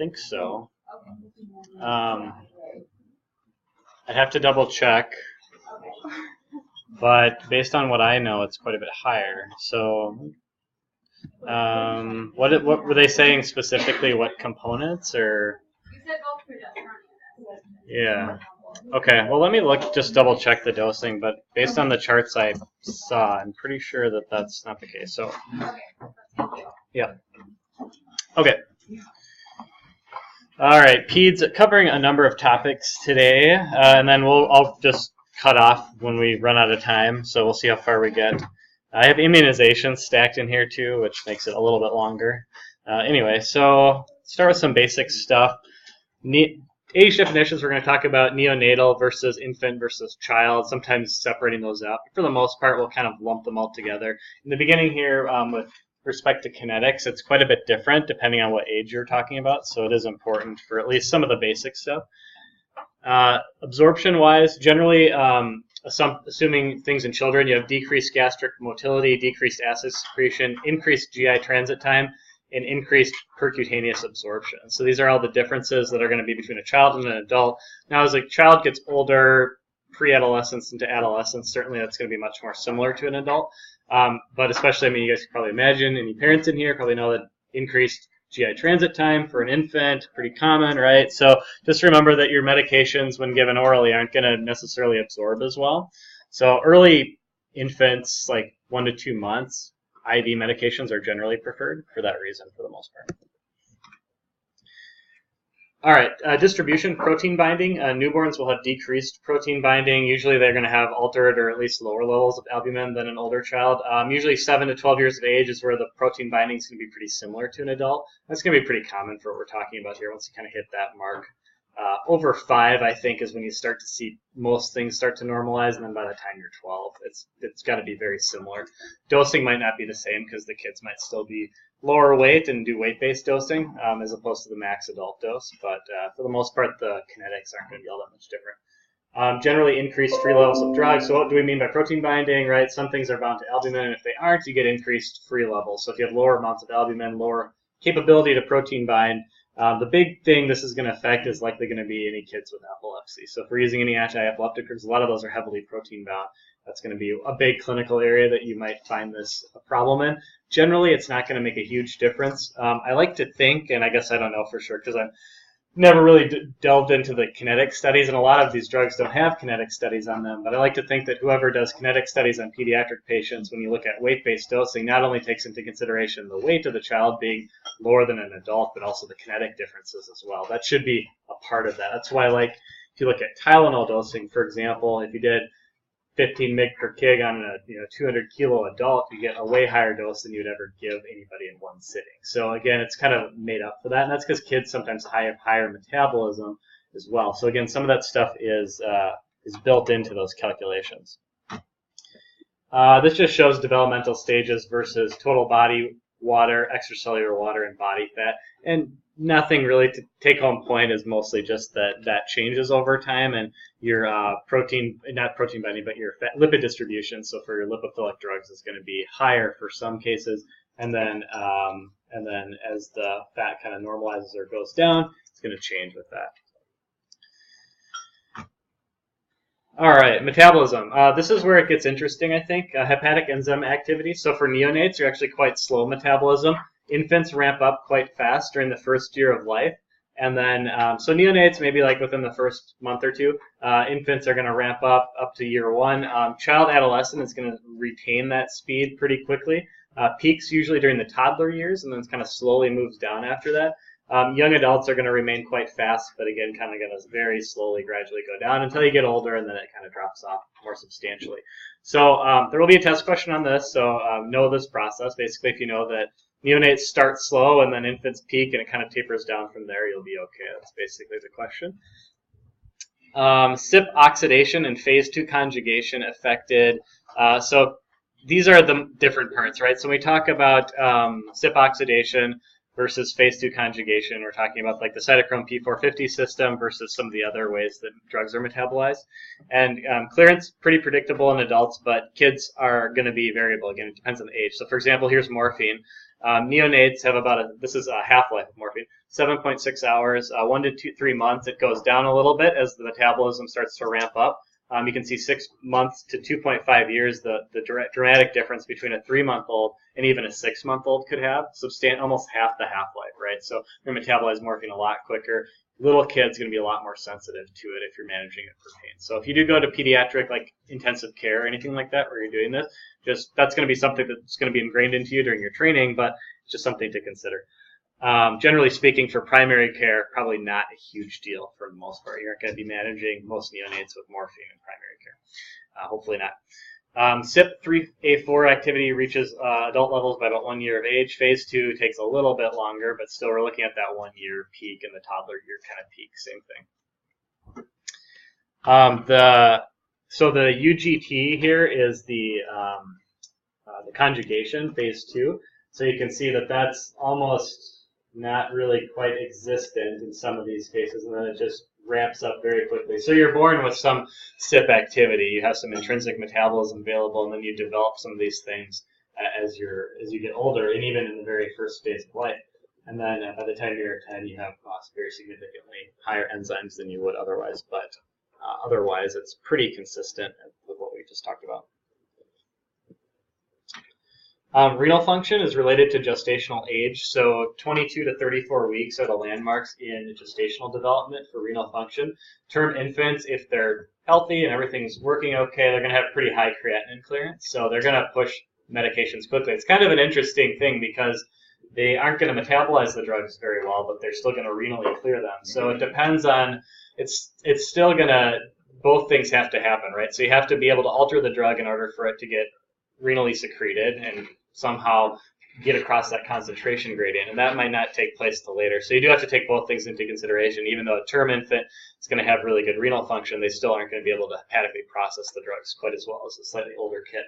think so. I'd have to double check, but based on what I know, it's quite a bit higher. So, what were they saying specifically? What components or? You said both progesterone. Yeah. Okay. Well, let me just double check the dosing. But based on the charts I saw, I'm pretty sure that that's not the case. So. Yeah. Okay. All right, Peds, covering a number of topics today, and then I'll just cut off when we run out of time, so we'll see how far we get. I have immunizations stacked in here too, which makes it a little bit longer. Anyway, so start with some basic stuff. Age definitions, we're going to talk about neonatal versus infant versus child, sometimes separating those out. For the most part, we'll kind of lump them all together. In the beginning here, with respect to kinetics, it's quite a bit different depending on what age you're talking about, so it is important for at least some of the basic stuff. Absorption-wise, generally, assuming things in children, you have decreased gastric motility, decreased acid secretion, increased GI transit time, and increased percutaneous absorption. So these are all the differences that are going to be between a child and an adult. Now, as a child gets older, pre-adolescence into adolescence, certainly that's going to be much more similar to an adult. But especially, I mean, you guys can probably imagine, any parents in here probably know that increased GI transit time for an infant, pretty common, right? So just remember that your medications, when given orally, aren't going to necessarily absorb as well. So early infants, like 1 to 2 months, IV medications are generally preferred for that reason, for the most part. All right, distribution, protein binding. Newborns will have decreased protein binding. Usually they're going to have altered or at least lower levels of albumin than an older child. Usually 7 to 12 years of age is where the protein binding is going to be pretty similar to an adult. That's going to be pretty common for what we're talking about here once you kind of hit that mark. Over 5, I think, is when you start to see most things start to normalize, and then by the time you're 12, it's got to be very similar. Dosing might not be the same because the kids might still be lower weight and do weight-based dosing as opposed to the max adult dose, but for the most part, the kinetics aren't going to be all that much different. Generally increased free levels of drugs. So what do we mean by protein binding, right? Some things are bound to albumin, and if they aren't, you get increased free levels. So if you have lower amounts of albumin, lower capability to protein bind, the big thing this is going to affect is likely going to be any kids with epilepsy. So if we're using any anti-epileptics, a lot of those are heavily protein bound. That's going to be a big clinical area that you might find this a problem in. Generally, it's not going to make a huge difference. I like to think, and I guess I don't know for sure because I've never really delved into the kinetic studies, and a lot of these drugs don't have kinetic studies on them, but I like to think that whoever does kinetic studies on pediatric patients, when you look at weight-based dosing, not only takes into consideration the weight of the child being lower than an adult, but also the kinetic differences as well. That should be a part of that. That's why, like, if you look at Tylenol dosing, for example, if you did 15 mg per kg on a 200 kilo adult, you get a way higher dose than you'd ever give anybody in one sitting. So again, it's kind of made up for that, and that's because kids sometimes have higher metabolism as well. So again, some of that stuff is built into those calculations. This just shows developmental stages versus total body water, extracellular water, and body fat. And nothing really to take home point is mostly just that changes over time, and your not protein binding, but your lipid distribution. So for your lipophilic drugs is going to be higher for some cases, and then as the fat kind of normalizes or goes down, it's going to change with that. All right, metabolism. This is where it gets interesting, I think. Hepatic enzyme activity. So for neonates, you're actually quite slow metabolism. Infants ramp up quite fast during the first year of life. And then, so neonates, maybe like within the first month or two, infants are going to ramp up to year 1. Child adolescent is going to retain that speed pretty quickly. Peaks usually during the toddler years, and then kind of slowly moves down after that. Young adults are going to remain quite fast, but again, kind of going to very slowly, gradually go down until you get older, and then it kind of drops off more substantially. So there will be a test question on this, so know this process. Basically, if you know that neonates start slow and then infants peak and it kind of tapers down from there, you'll be okay. That's basically the question. CYP oxidation and phase 2 conjugation affected. So these are the different parts, right? So when we talk about CYP oxidation versus phase 2 conjugation, we're talking about like the cytochrome P450 system versus some of the other ways that drugs are metabolized. And clearance, pretty predictable in adults, but kids are going to be variable. Again, it depends on the age. So for example, here's morphine. Neonates have this is a half-life of morphine, 7.6 hours, 1 to 3 months. It goes down a little bit as the metabolism starts to ramp up. You can see 6 months to 2.5 years, the dramatic difference between a 3-month-old and even a 6-month-old could have, almost half the half-life, right? So you're going to metabolize morphine a lot quicker. Little kids going to be a lot more sensitive to it if you're managing it for pain. So if you do go to pediatric, like intensive care or anything like that, where you're doing this, that's going to be something that's going to be ingrained into you during your training, but it's just something to consider. Generally speaking, for primary care, probably not a huge deal for the most part. You're not going to be managing most neonates with morphine in primary care. Hopefully not. CYP3A4 activity reaches adult levels by about 1 year of age. Phase 2 takes a little bit longer, but still we're looking at that 1 year peak and the toddler year kind of peak, same thing. So the UGT here is the conjugation, phase 2. So you can see that that's almost not really quite existent in some of these cases, and then it just ramps up very quickly. So you're born with some CYP activity, you have some intrinsic metabolism available, and then you develop some of these things as you get older, and even in the very first phase of life. And then by the time you're 10, you have very significantly higher enzymes than you would otherwise, but otherwise it's pretty consistent with what we just talked about. Renal function is related to gestational age, so 22 to 34 weeks are the landmarks in gestational development for renal function. Term infants, if they're healthy and everything's working okay, they're going to have pretty high creatinine clearance, so they're going to push medications quickly. It's kind of an interesting thing because they aren't going to metabolize the drugs very well, but they're still going to renally clear them. So it depends on, it's still going to, both things have to happen, right? So you have to be able to alter the drug in order for it to get renally secreted and somehow get across that concentration gradient, and that might not take place till later. So you do have to take both things into consideration. Even though a term infant is going to have really good renal function, they still aren't going to be able to hepatically process the drugs quite as well as a slightly older kid.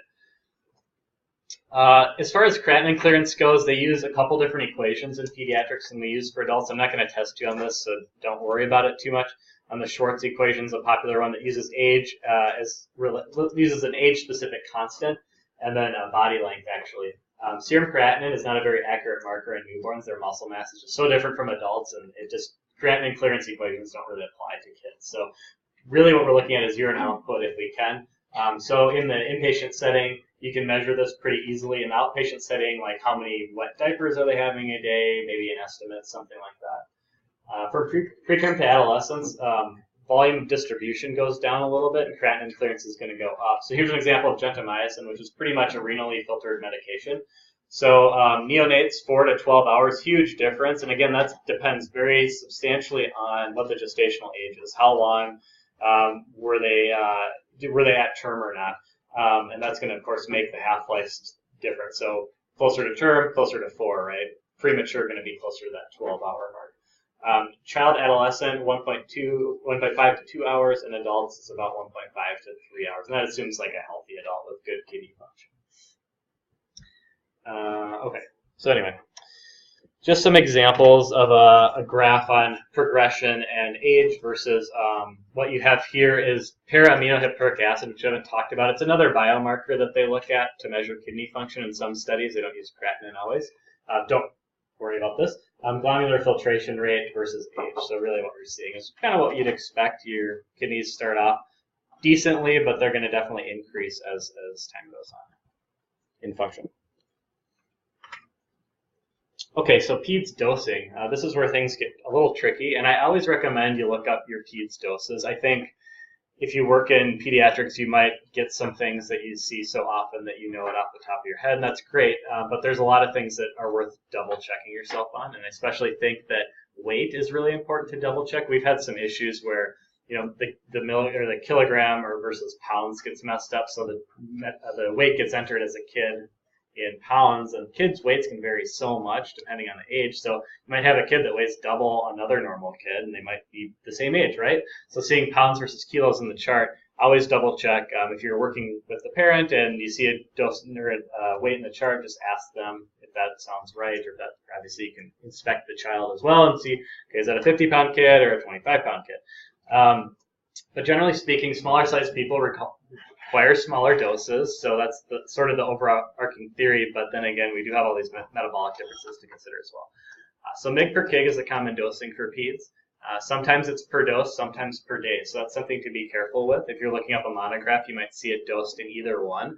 As far as creatinine clearance goes, they use a couple different equations in pediatrics than we use for adults. I'm not going to test you on this, so don't worry about it too much. The Schwartz equation is a popular one that uses age uses an age-specific constant and then body length, actually. Serum creatinine is not a very accurate marker in newborns. Their muscle mass is just so different from adults, and creatinine clearance equations don't really apply to kids. So really what we're looking at is urine output if we can. So in the inpatient setting, you can measure this pretty easily. In the outpatient setting, like how many wet diapers are they having a day, maybe an estimate, something like that. For preterm to adolescence, volume distribution goes down a little bit, and creatinine clearance is going to go up. So here's an example of gentamicin, which is pretty much a renally filtered medication. So neonates, 4 to 12 hours, huge difference. And again, that depends very substantially on what the gestational age is. How long were they at term or not? And that's going to, of course, make the half-life different. So closer to term, closer to 4, right? Premature going to be closer to that 12-hour mark. Child adolescent, 1.5 to 2 hours, and adults is about 1.5 to 3 hours. And that assumes like a healthy adult with good kidney function. Okay, so anyway, just some examples of a graph on progression and age versus what you have here is para-aminohippuric acid, which I haven't talked about. It's another biomarker that they look at to measure kidney function in some studies. They don't use creatinine always. Don't worry about this. Glomerular filtration rate versus age. So really what we're seeing is kind of what you'd expect. Your kidneys start off decently, but they're going to definitely increase as time goes on in function. Okay, so PEDS dosing. This is where things get a little tricky, and I always recommend you look up your PEDS doses. I think if you work in pediatrics, you might get some things that you see so often that you know it off the top of your head, and that's great. But there's a lot of things that are worth double checking yourself on, and I especially think that weight is really important to double check. We've had some issues where the kilogram or versus pounds gets messed up, so the weight gets entered as a kid in pounds, and kids' weights can vary so much depending on the age. So you might have a kid that weighs double another normal kid, and they might be the same age, right? So seeing pounds versus kilos in the chart, always double check. If you're working with the parent and you see a dose or a weight in the chart, just ask them if that sounds right, or that obviously you can inspect the child as well and see, okay, is that a 50-pound kid or a 25-pound kid? But generally speaking, smaller sized people require smaller doses, so that's sort of the overarching theory, but then again, we do have all these metabolic differences to consider as well. So mg per kg is a common dosing for peds. Sometimes it's per dose, sometimes per day, so that's something to be careful with. If you're looking up a monograph, you might see it dosed in either one.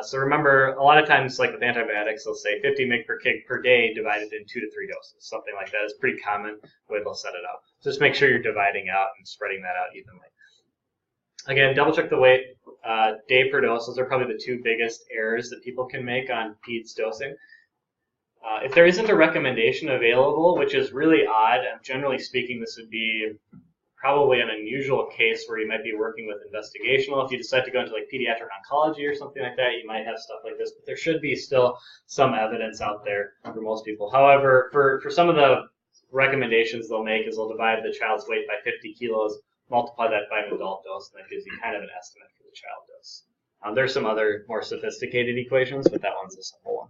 So remember, a lot of times, like with antibiotics, they'll say 50 mg per kg per day divided in 2 to 3 doses. Something like that is pretty common way they'll set it up. So just make sure you're dividing out and spreading that out evenly. Again, double check the weight, day per dose. Those are probably the two biggest errors that people can make on peds dosing. If there isn't a recommendation available, which is really odd, generally speaking, this would be probably an unusual case where you might be working with investigational. If you decide to go into like pediatric oncology or something like that, you might have stuff like this, but there should be still some evidence out there for most people. However, for some of the recommendations they'll make is they'll divide the child's weight by 50 kilos, multiply that by an adult dose, and that gives you kind of an estimate for the child dose. There's some other more sophisticated equations, but that one's a simple one.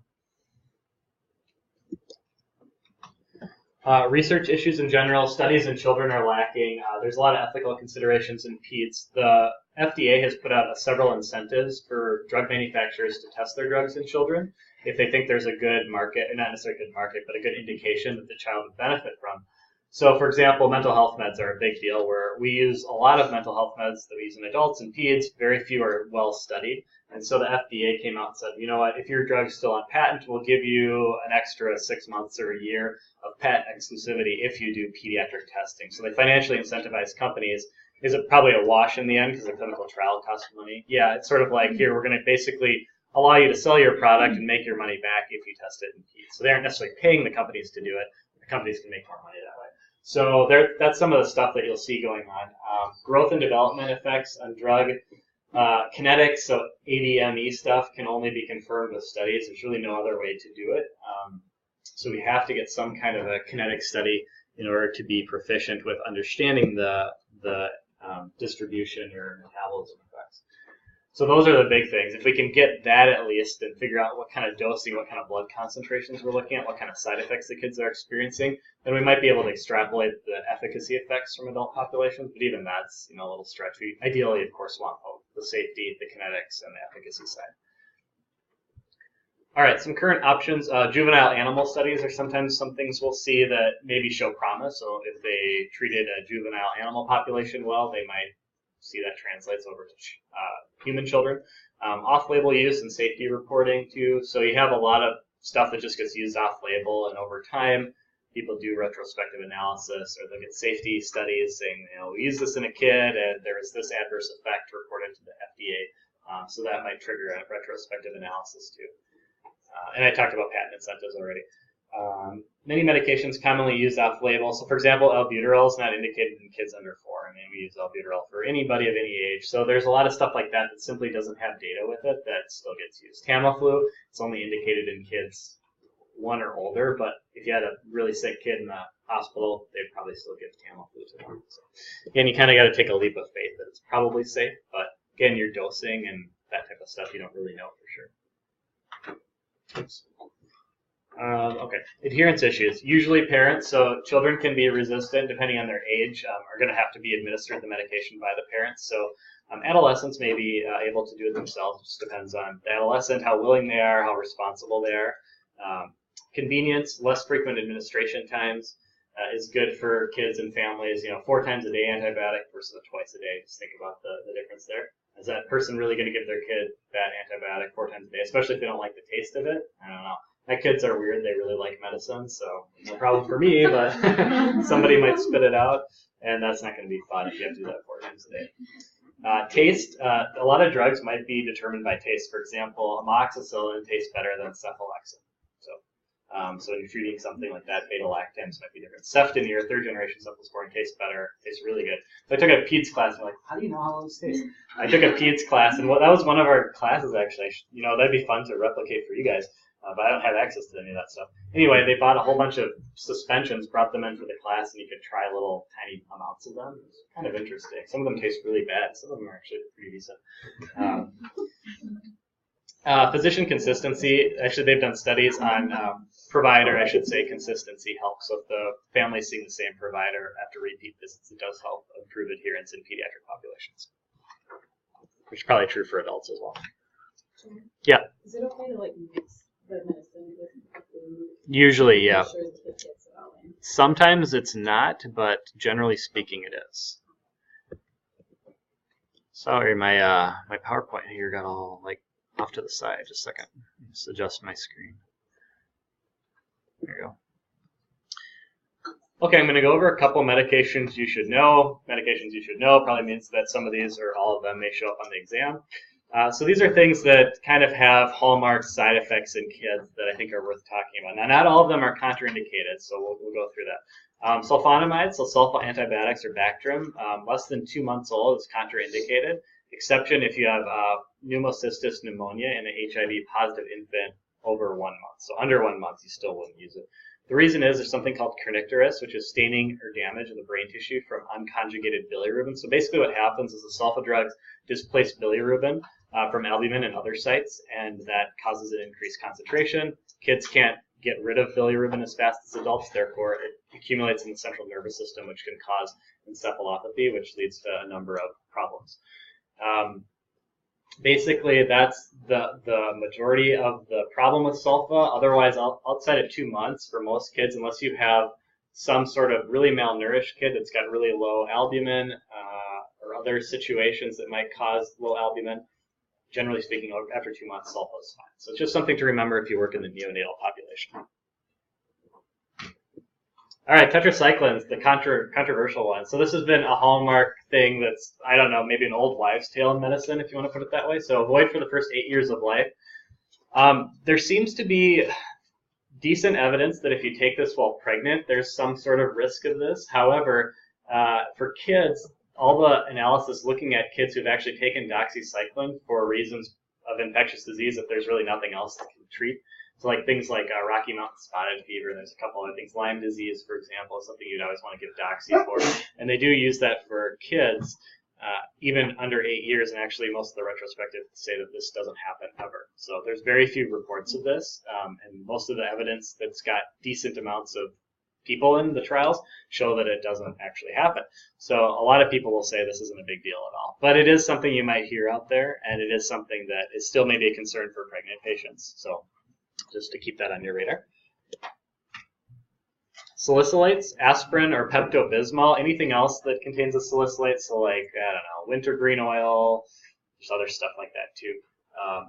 Research issues in general, studies in children are lacking. There's a lot of ethical considerations in peds. The FDA has put out several incentives for drug manufacturers to test their drugs in children if they think there's a good market, not necessarily a good market, but a good indication that the child would benefit from. So, for example, mental health meds are a big deal where we use a lot of mental health meds that we use in adults and peds. Very few are well studied. And so the FDA came out and said, you know what, if your drug's still on patent, we'll give you an extra 6 months or a year of patent exclusivity if you do pediatric testing. So they financially incentivize companies. Is it probably a wash in the end because the clinical trial costs money? Yeah, it's sort of like, here, we're going to basically allow you to sell your product and make your money back if you test it in peds. So they aren't necessarily paying the companies to do it. The companies can make more money that way. So that's some of the stuff that you'll see going on. Growth and development effects on drug. Kinetics, so ADME stuff, can only be confirmed with studies. There's really no other way to do it. So we have to get some kind of a kinetic study in order to be proficient with understanding the distribution or metabolism effects. So those are the big things. If we can get that at least and figure out what kind of dosing, what kind of blood concentrations we're looking at, what kind of side effects the kids are experiencing, then we might be able to extrapolate the efficacy effects from adult populations, but even that's a little stretch. We ideally, of course, want both the safety, the kinetics, and the efficacy side. All right, some current options. Juvenile animal studies are sometimes some things we'll see that maybe show promise. So if they treated a juvenile animal population well, they might see that translates over to human children. Off-label use and safety reporting too. So you have a lot of stuff that just gets used off-label, and over time, people do retrospective analysis or look at safety studies saying, we used this in a kid and there was this adverse effect reported to the FDA. So that might trigger a retrospective analysis too. And I talked about patent incentives already. Many medications commonly used off-label. So, for example, albuterol is not indicated in kids under 4. I mean, we use albuterol for anybody of any age. So there's a lot of stuff like that that simply doesn't have data with it that still gets used. Tamiflu, it's only indicated in kids 1 or older, but if you had a really sick kid in the hospital, they'd probably still give Tamiflu to them. So, again, you kind of got to take a leap of faith that it's probably safe, but again, your dosing and that type of stuff, you don't really know for sure. Oops. Okay, adherence issues. Usually parents, so children can be resistant depending on their age, are going to have to be administered the medication by the parents. So adolescents may be able to do it themselves. It just depends on the adolescent, how willing they are, how responsible they are. Convenience, less frequent administration times is good for kids and families. 4 times a day antibiotic versus a twice a day. Just think about the difference there. Is that person really going to give their kid that antibiotic 4 times a day, especially if they don't like the taste of it? I don't know. My kids are weird. They really like medicine, so no problem for me, but somebody might spit it out, and that's not going to be fun if you have to do that 4 times a day. Taste, a lot of drugs might be determined by taste. For example, amoxicillin tastes better than cephalexin. So when you're treating something like that, beta-lactams might be different. Ceftonir, 3rd generation cephalosporin, tastes better, tastes really good. So I took a peds class, and I'm like, how do you know how those taste? I took a peds class, and that was one of our classes, actually. That'd be fun to replicate for you guys. But I don't have access to any of that stuff. Anyway, they bought a whole bunch of suspensions, brought them in for the class, and you could try little tiny amounts of them. It's kind of interesting. Some of them taste really bad. Some of them are actually pretty decent. Physician consistency. Actually, they've done studies on provider, I should say, consistency helps. So if the family's seeing the same provider after repeat visits, it does help improve adherence in pediatric populations. which is probably true for adults as well. Yeah. Is it okay to like mix the medicine with the food? Usually, yeah. Make sure the kid gets it all in. Sometimes it's not, but generally speaking, it is. Sorry, my my PowerPoint here got all like off to the side. Just a second. Just adjust my screen. There you go. Okay, I'm going to go over a couple medications you should know. Medications you should know probably means that some of these or all of them may show up on the exam. So these are things that kind of have hallmark side effects in kids that I think are worth talking about. Now, not all of them are contraindicated, so we'll go through that. Sulfonamides, so sulfa antibiotics or Bactrim, less than 2 months old is contraindicated. Exception if you have pneumocystis pneumonia in an HIV-positive infant over 1 month. So under 1 month, you still wouldn't use it. The reason is there's something called kernicterus, which is staining or damage of the brain tissue from unconjugated bilirubin. So basically what happens is the sulfa drugs displace bilirubin from albumin and other sites, and that causes an increased concentration. Kids can't get rid of bilirubin as fast as adults, therefore it accumulates in the central nervous system, which can cause encephalopathy, which leads to a number of problems. Basically, that's the majority of the problem with sulfa. Otherwise, outside of 2 months for most kids, unless you have some sort of really malnourished kid that's got really low albumin or other situations that might cause low albumin, generally speaking, after 2 months, sulfa is fine. So it's just something to remember if you work in the neonatal population. All right, tetracyclines, the controversial one. So this has been a hallmark thing that's, I don't know, maybe an old wives' tale in medicine, if you want to put it that way. So avoid for the first 8 years of life. There seems to be decent evidence that if you take this while pregnant, there's some sort of risk of this. However, for kids, all the analysis looking at kids who've actually taken doxycycline for reasons of infectious disease, if there's really nothing else that can treat. So like things like Rocky Mountain spotted fever, and there's a couple other things. Lyme disease, for example, is something you'd always want to give doxy for. And they do use that for kids, even under 8 years, and actually most of the retrospectives say that this doesn't happen ever. So there's very few reports of this, and most of the evidence that's got decent amounts of people in the trials show that it doesn't actually happen. So a lot of people will say this isn't a big deal at all. But it is something you might hear out there, and it is something that is still maybe a concern for pregnant patients. So just to keep that on your radar. Salicylates, aspirin or Pepto-Bismol, anything else that contains a salicylate, so like, I don't know, wintergreen oil, there's other stuff like that too.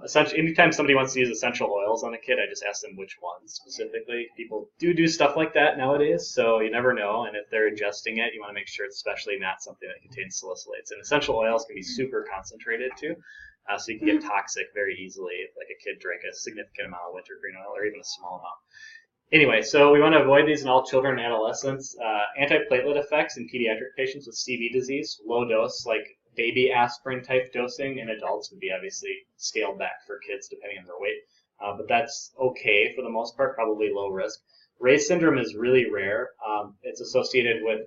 Essentially, anytime somebody wants to use essential oils on a kid, I just ask them which ones specifically. People do stuff like that nowadays, so you never know, and if they're ingesting it, you want to make sure it's especially not something that contains salicylates. And essential oils can be super concentrated too. So you can get toxic very easily if like a kid drank a significant amount of wintergreen oil or even a small amount. Anyway, so we want to avoid these in all children and adolescents. Antiplatelet effects in pediatric patients with CV disease, low dose, like baby aspirin type dosing in adults would be obviously scaled back for kids depending on their weight. But that's okay for the most part, probably low risk. Ray's syndrome is really rare. It's associated with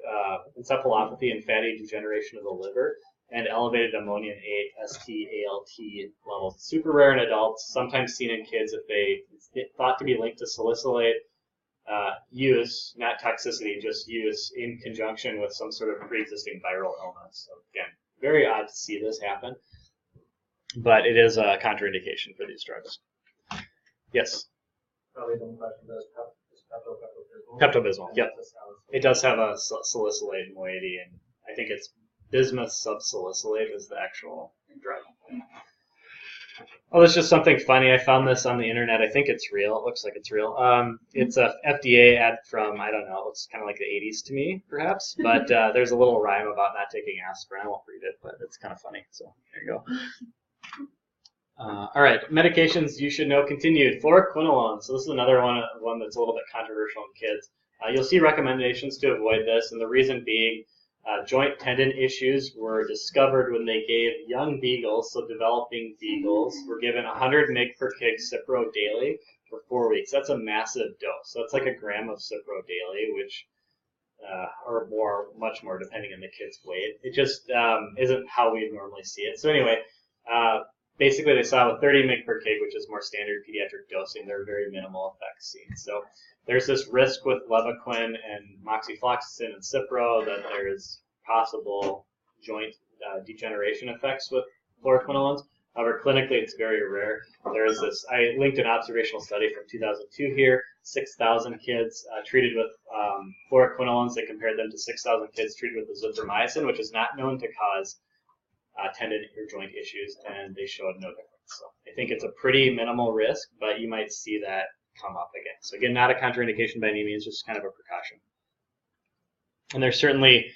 encephalopathy and fatty degeneration of the liver, and elevated ammonia and AST, ALT levels. Super rare in adults, sometimes seen in kids if it's thought to be linked to salicylate use, not toxicity, just use in conjunction with some sort of pre-existing viral illness. So again, very odd to see this happen, but it is a contraindication for these drugs. Yes? Probably the question is Pepto-Bismol. Pepto-Bismol, yep. It does have a salicylate moiety, and I think it's bismuth subsalicylate is the actual drug. Oh, there's just something funny. I found this on the internet. I think it's real. It looks like it's real. It's a FDA ad from, I don't know, it looks kind of like the 80s to me, perhaps. But there's a little rhyme about not taking aspirin. I won't read it, but it's kind of funny. So there you go. All right, medications you should know continued. Fluoroquinolone. So this is another one that's a little bit controversial in kids. You'll see recommendations to avoid this, and the reason being joint tendon issues were discovered when they gave young beagles, so developing beagles, were given 100 mg per kg Cipro daily for 4 weeks. That's a massive dose. So that's like a gram of Cipro daily, which, or more, much more, depending on the kid's weight. It just isn't how we normally see it. So anyway, basically they saw with 30 mg per kg, which is more standard pediatric dosing, there are very minimal effects seen. So there's this risk with Levaquin and moxifloxacin and Cipro that there's possible joint degeneration effects with fluoroquinolones. However, clinically, it's very rare. There is this, I linked an observational study from 2002 here, 6,000 kids treated with fluoroquinolones. They compared them to 6,000 kids treated with azithromycin, which is not known to cause tendon or joint issues, and they showed no difference. So I think it's a pretty minimal risk, but you might see that come up again. So again, not a contraindication by any means, just kind of a precaution. And there's certainly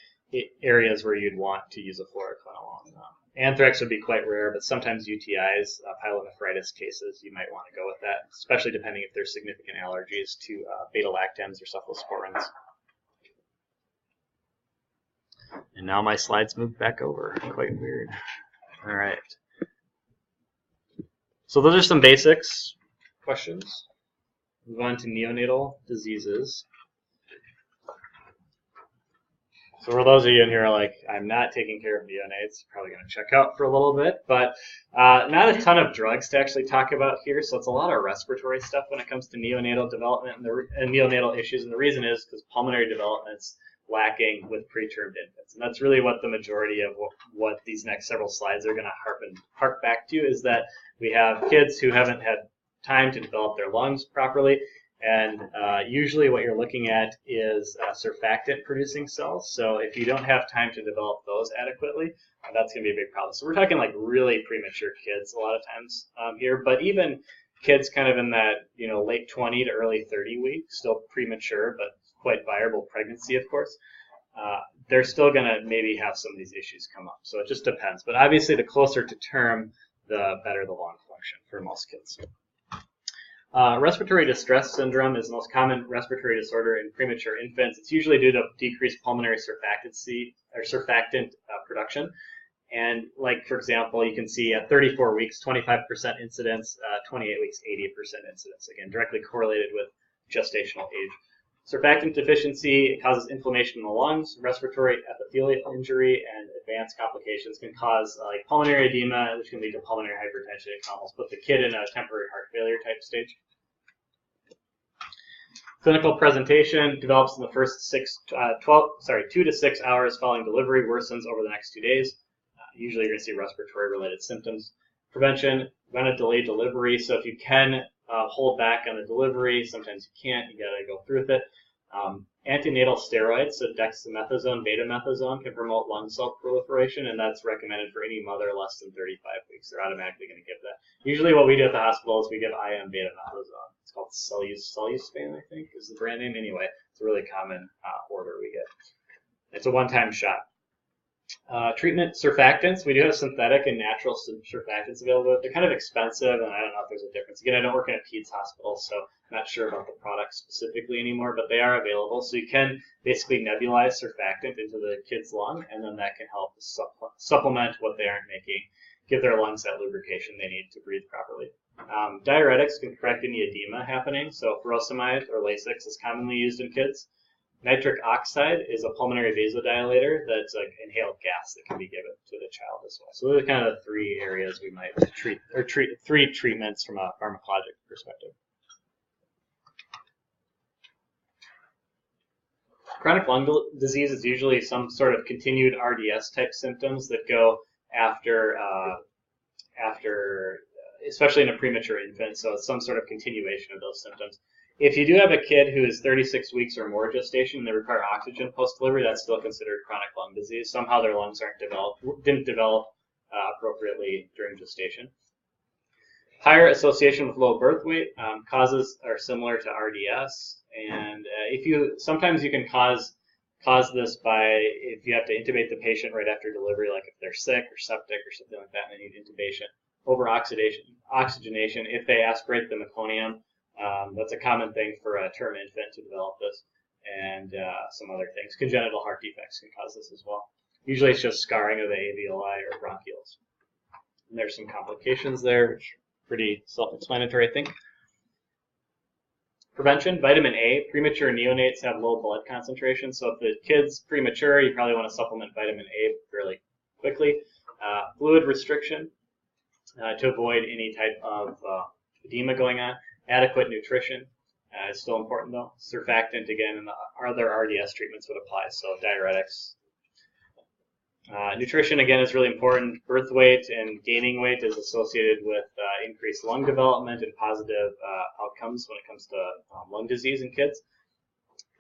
areas where you'd want to use a fluoroquinolone. Anthrax would be quite rare, but sometimes UTIs, pyelonephritis cases, you might want to go with that, especially depending if there's significant allergies to beta-lactams or cephalosporins. And now my slides moved back over. Quite weird. All right. So those are some basics. Questions? Move on to neonatal diseases. So for those of you in here like, I'm not taking care of neonates, probably going to check out for a little bit, but not a ton of drugs to actually talk about here. So it's a lot of respiratory stuff when it comes to neonatal development and neonatal issues. And the reason is because pulmonary development's lacking with preterm infants. And that's really what the majority of what these next several slides are going to hark back to, is that we have kids who haven't had time to develop their lungs properly. And usually what you're looking at is surfactant producing cells. So if you don't have time to develop those adequately, that's going to be a big problem. So we're talking like really premature kids a lot of times here, but even kids kind of in that, late 20 to early 30 weeks, still premature, but quite viable pregnancy, of course, they're still going to maybe have some of these issues come up. So it just depends. But obviously the closer to term, the better the lung function for most kids. Respiratory distress syndrome is the most common respiratory disorder in premature infants. It's usually due to decreased pulmonary surfactant production. And like, for example, you can see at 34 weeks, 25% incidence, 28 weeks, 80% incidence. Again, directly correlated with gestational age. Surfactant deficiency causes inflammation in the lungs. Respiratory epithelial injury and advanced complications can cause like pulmonary edema, which can lead to pulmonary hypertension. It can almost put the kid in a temporary heart failure type stage. Clinical presentation develops in the first 2 to 6 hours following delivery, worsens over the next 2 days. Usually you're going to see respiratory-related symptoms. Prevention, when a delayed delivery. So if you can hold back on the delivery, sometimes you can't. You got to go through with it. Antenatal steroids, so dexamethasone, betamethasone, can promote lung cell proliferation, and that's recommended for any mother less than 35 weeks. They're automatically going to give that. Usually what we do at the hospital is we give IM betamethasone. It's called Celluspan, I think, is the brand name. Anyway, it's a really common order we get. It's a one-time shot. Treatment surfactants. We do have synthetic and natural surfactants available. They're kind of expensive, and I don't know if there's a difference. Again, I don't work in a peds hospital, so I'm not sure about the product specifically anymore, but they are available. So you can basically nebulize surfactant into the kid's lung, and then that can help supplement what they aren't making, give their lungs that lubrication they need to breathe properly. Diuretics can correct any edema happening, so furosemide or Lasix is commonly used in kids. Nitric oxide is a pulmonary vasodilator that's like inhaled gas that can be given to the child as well. So those are kind of the three areas we might treat, or three treatments from a pharmacologic perspective. Chronic lung disease is usually some sort of continued RDS type symptoms that go after, especially in a premature infant, so it's some sort of continuation of those symptoms. If you do have a kid who is 36 weeks or more gestation and they require oxygen post-delivery, that's still considered chronic lung disease. Somehow their lungs didn't develop appropriately during gestation. Higher association with low birth weight causes are similar to RDS, and sometimes you can cause this by if you have to intubate the patient right after delivery, like if they're sick or septic or something like that, and they need intubation. Over oxygenation, if they aspirate the meconium. That's a common thing for a term infant to develop this, and some other things. Congenital heart defects can cause this as well. Usually it's just scarring of the alveoli or bronchioles. And there's some complications there, which are pretty self-explanatory, I think. Prevention, vitamin A. Premature neonates have low blood concentration, so if the kid's premature, you probably want to supplement vitamin A fairly quickly. Fluid restriction to avoid any type of edema going on. Adequate nutrition is still important though. Surfactant, again, and the other RDS treatments would apply, so diuretics. Nutrition, again, is really important. Birth weight and gaining weight is associated with increased lung development and positive outcomes when it comes to lung disease in kids.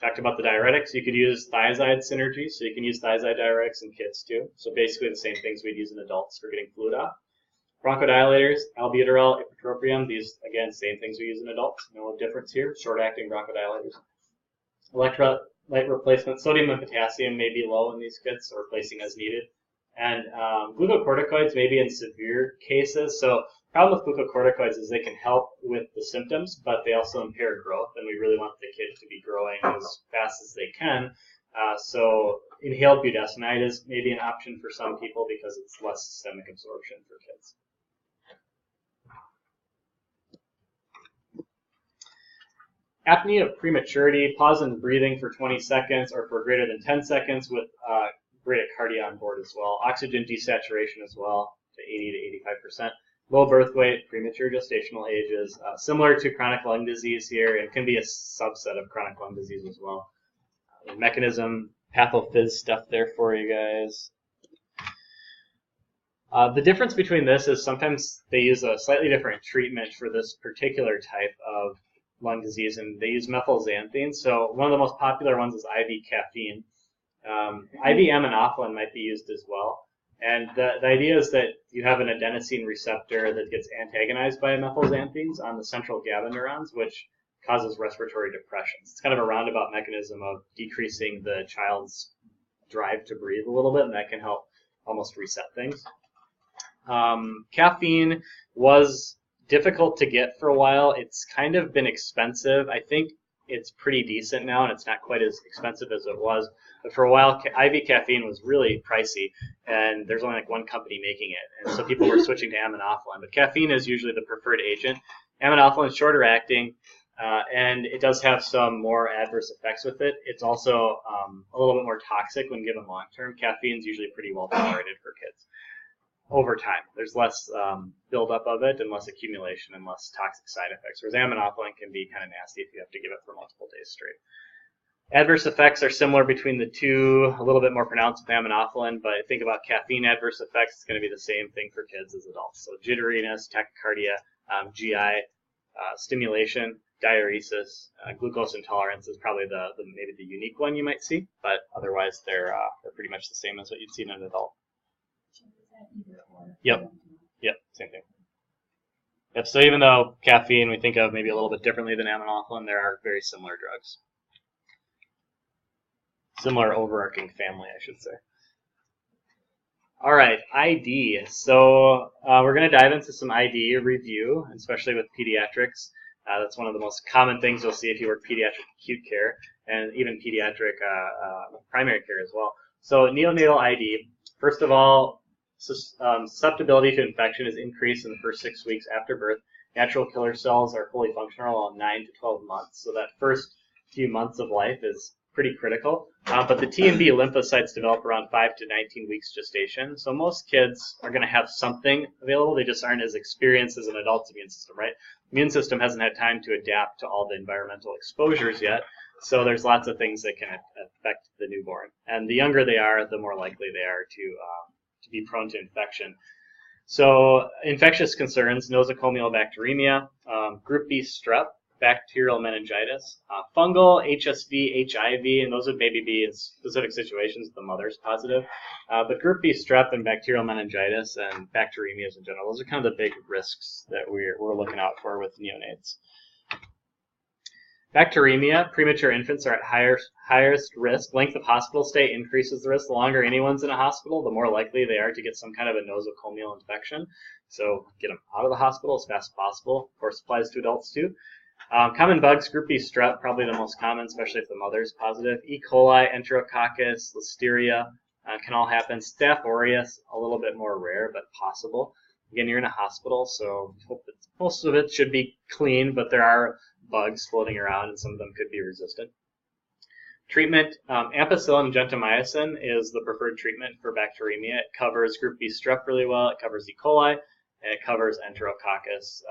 Talked about the diuretics. You could use thiazide synergy, so you can use thiazide diuretics in kids too. So basically the same things we'd use in adults for getting fluid out. Bronchodilators, albuterol, ipratropium, these, again, same things we use in adults. No difference here, short-acting bronchodilators. Electrolyte replacement, sodium and potassium may be low in these kids, so replacing as needed. And glucocorticoids may be in severe cases. So problem with glucocorticoids is they can help with the symptoms, but they also impair growth, and we really want the kid to be growing as fast as they can. So inhaled budesonide is maybe an option for some people because it's less systemic absorption for kids. Apnea of prematurity, pause in breathing for 20 seconds or for greater than 10 seconds with bradycardia on board as well. Oxygen desaturation as well to 80 to 85%. Low birth weight, premature gestational ages, similar to chronic lung disease here. It can be a subset of chronic lung disease as well. Mechanism, pathophys stuff there for you guys. The difference between this is sometimes they use a slightly different treatment for this particular type of lung disease, and they use methylxanthine. So one of the most popular ones is IV caffeine. IV aminophylline might be used as well. And the idea is that you have an adenosine receptor that gets antagonized by methylxanthines on the central GABA neurons, which causes respiratory depressions. It's kind of a roundabout mechanism of decreasing the child's drive to breathe a little bit, and that can help almost reset things. Caffeine was difficult to get for a while. It's kind of been expensive. I think it's pretty decent now, and it's not quite as expensive as it was. But for a while, IV caffeine was really pricey, and there's only like one company making it. And so people were switching to aminophylline. But caffeine is usually the preferred agent. Aminophylline is shorter acting, and it does have some more adverse effects with it. It's also a little bit more toxic when given long term. Caffeine is usually pretty well tolerated for kids. Over time, there's less buildup of it and less accumulation and less toxic side effects, whereas aminophylline can be kind of nasty if you have to give it for multiple days straight. Adverse effects are similar between the two, a little bit more pronounced with aminophylline, but think about caffeine adverse effects, it's going to be the same thing for kids as adults. So jitteriness, tachycardia, GI, stimulation, diuresis, glucose intolerance is probably maybe the unique one you might see, but otherwise they're pretty much the same as what you'd see in an adult. Yep, same thing. Yep, so even though caffeine we think of maybe a little bit differently than aminophylline, there are very similar drugs. Similar overarching family, I should say. All right, ID. So we're going to dive into some ID review, especially with pediatrics. That's one of the most common things you'll see if you work pediatric acute care and even pediatric primary care as well. So neonatal ID, first of all, susceptibility to infection is increased in the first 6 weeks after birth. Natural killer cells are fully functional in 9 to 12 months, so that first few months of life is pretty critical. But the T and B lymphocytes develop around 5 to 19 weeks gestation, so most kids are going to have something available. They just aren't as experienced as an adult's immune system, right? Immune system hasn't had time to adapt to all the environmental exposures yet, so there's lots of things that can affect the newborn. And the younger they are, the more likely they are to be prone to infection. So infectious concerns, nosocomial bacteremia, group B strep, bacterial meningitis, fungal, HSV, HIV, and those would maybe be in specific situations if the mother's positive. But group B strep and bacterial meningitis and bacteremias in general, those are kind of the big risks that we're looking out for with neonates. Bacteremia, premature infants are at highest risk. Length of hospital stay increases the risk. The longer anyone's in a hospital, the more likely they are to get some kind of a nosocomial infection. So get them out of the hospital as fast as possible. Of course, applies to adults too. Common bugs, group B strep, probably the most common, especially if the mother's positive. E. coli, enterococcus, listeria can all happen. Staph aureus, a little bit more rare, but possible. Again, you're in a hospital, so most of it should be clean, but there are bugs floating around, and some of them could be resistant. Treatment, ampicillin and gentamicin is the preferred treatment for bacteremia. It covers group B strep really well. It covers E. coli, and it covers enterococcus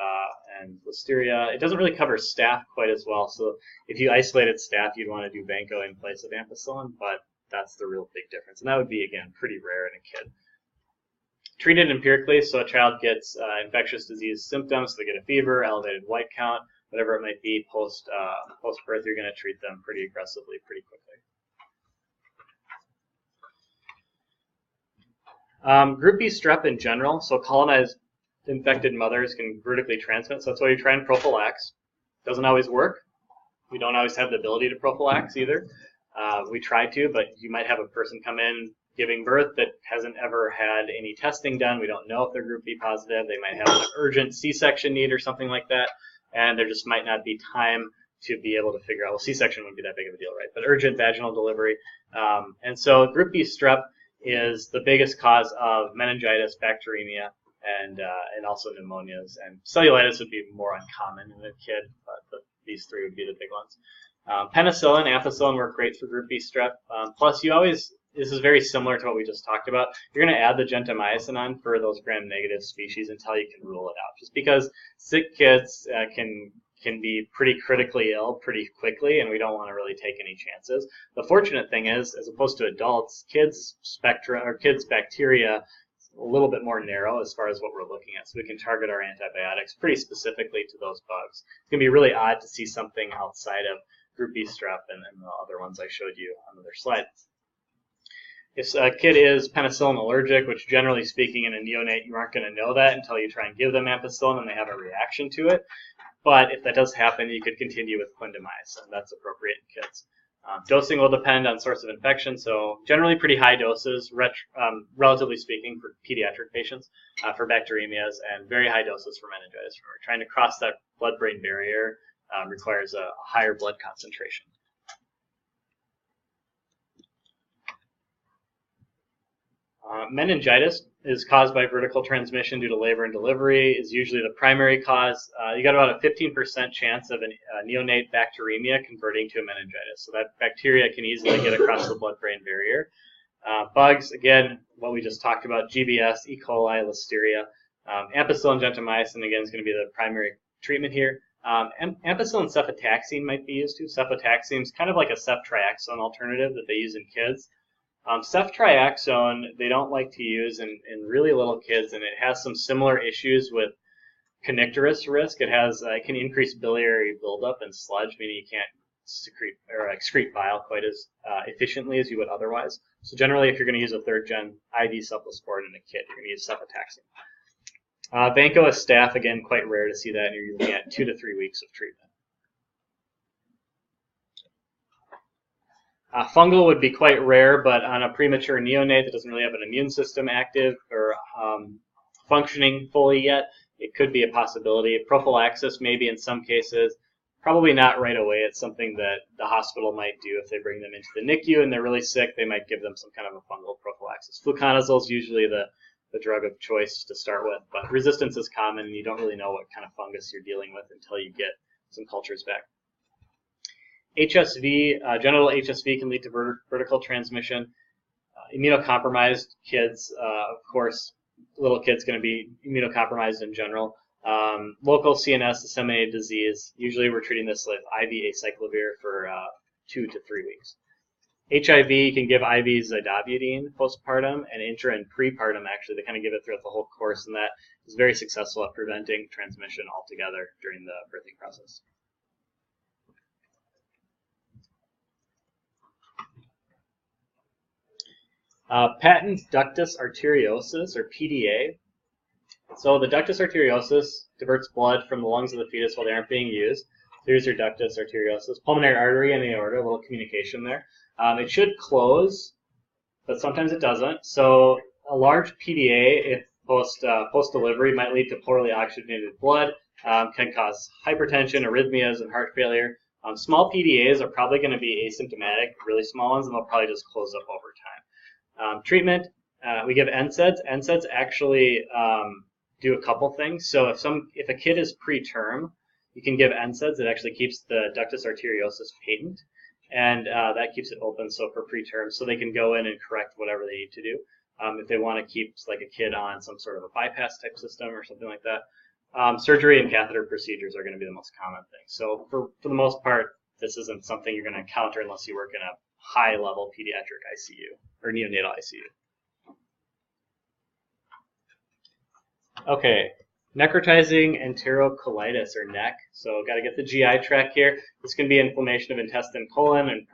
and listeria. It doesn't really cover staph quite as well, so if you isolated staph, you'd want to do vanco in place of ampicillin, but that's the real big difference. And that would be, again, pretty rare in a kid. Treated empirically, so a child gets infectious disease symptoms, so they get a fever, elevated white count, whatever it might be post-birth, you're going to treat them pretty aggressively, pretty quickly. Group B strep in general, so colonized infected mothers can vertically transmit, so that's why you try and prophylax. Doesn't always work. We don't always have the ability to prophylax either. We try to, but you might have a person come in giving birth that hasn't ever had any testing done. We don't know if they're group B positive. They might have an urgent C-section need or something like that, and there just might not be time to be able to figure out, well, C-section wouldn't be that big of a deal, right? But urgent vaginal delivery. And so group B strep is the biggest cause of meningitis, bacteremia, and also pneumonias. And cellulitis would be more uncommon in a kid, but these three would be the big ones. Penicillin, ampicillin work great for group B strep. Plus, you always, this is very similar to what we just talked about, you're going to add the gentamicin on for those gram-negative species until you can rule it out. Just because sick kids can be pretty critically ill pretty quickly, and we don't want to really take any chances. The fortunate thing is, as opposed to adults, kids' bacteria a little bit more narrow as far as what we're looking at, so we can target our antibiotics pretty specifically to those bugs. It's going to be really odd to see something outside of group B strep and the other ones I showed you on the other slide. If a kid is penicillin allergic, which generally speaking in a neonate you aren't going to know that until you try and give them ampicillin and they have a reaction to it. But if that does happen, you could continue with clindamycin. That's appropriate in kids. Dosing will depend on source of infection, so generally pretty high doses, relatively speaking, for pediatric patients, for bacteremias, and very high doses for meningitis. We're trying to cross that blood-brain barrier requires a higher blood concentration. Meningitis is caused by vertical transmission due to labor and delivery, is usually the primary cause. You got about a 15% chance of a neonate bacteremia converting to a meningitis. So that bacteria can easily get across the blood-brain barrier. Bugs, again, what we just talked about, GBS, E. coli, Listeria. Ampicillin, gentamicin, again, is going to be the primary treatment here. Ampicillin cefotaxime might be used too. Cefotaxime is kind of like a ceftriaxone alternative that they use in kids. Ceftriaxone they don't like to use in really little kids, and it has some similar issues with connectorous risk. It can increase biliary buildup and sludge, meaning you can't secrete or excrete bile quite as efficiently as you would otherwise. So generally, if you're going to use a third-gen IV cephalosporin in a kid, you're going to use cefotaxime. Vanco as staph, again, quite rare to see that, and you're looking at 2 to 3 weeks of treatment. Fungal would be quite rare, but on a premature neonate that doesn't really have an immune system active or functioning fully yet, it could be a possibility. Prophylaxis maybe in some cases, probably not right away. It's something that the hospital might do if they bring them into the NICU and they're really sick. They might give them some kind of a fungal prophylaxis. Fluconazole is usually the drug of choice to start with, but resistance is common and you don't really know what kind of fungus you're dealing with until you get some cultures back. HSV, genital HSV can lead to vertical transmission. Immunocompromised kids, of course, little kids going to be immunocompromised in general. Local CNS disseminated disease, usually we're treating this with IV acyclovir for 2 to 3 weeks. HIV, you can give IV zidovudine postpartum, and intra and prepartum, actually, they kind of give it throughout the whole course, and that is very successful at preventing transmission altogether during the birthing process. Patent ductus arteriosus, or PDA. So the ductus arteriosus diverts blood from the lungs of the fetus while they aren't being used. So here's your ductus arteriosus. Pulmonary artery and the aorta, a little communication there. It should close, but sometimes it doesn't. So a large PDA, if post-delivery, might lead to poorly oxygenated blood, can cause hypertension, arrhythmias, and heart failure. Small PDAs are probably going to be asymptomatic, really small ones, and they'll probably just close up over time. Treatment, we give NSAIDs. NSAIDs actually do a couple things. So if a kid is preterm, you can give NSAIDs. It actually keeps the ductus arteriosus patent, and that keeps it open so for preterm, so they can go in and correct whatever they need to do. If they want to keep like a kid on some sort of a bypass type system or something like that. Surgery and catheter procedures are going to be the most common thing. So for the most part, this isn't something you're going to encounter unless you work in a high-level pediatric ICU or neonatal ICU. Okay, necrotizing enterocolitis or NEC. So got to get the GI tract here. This can be inflammation of intestine, colon, and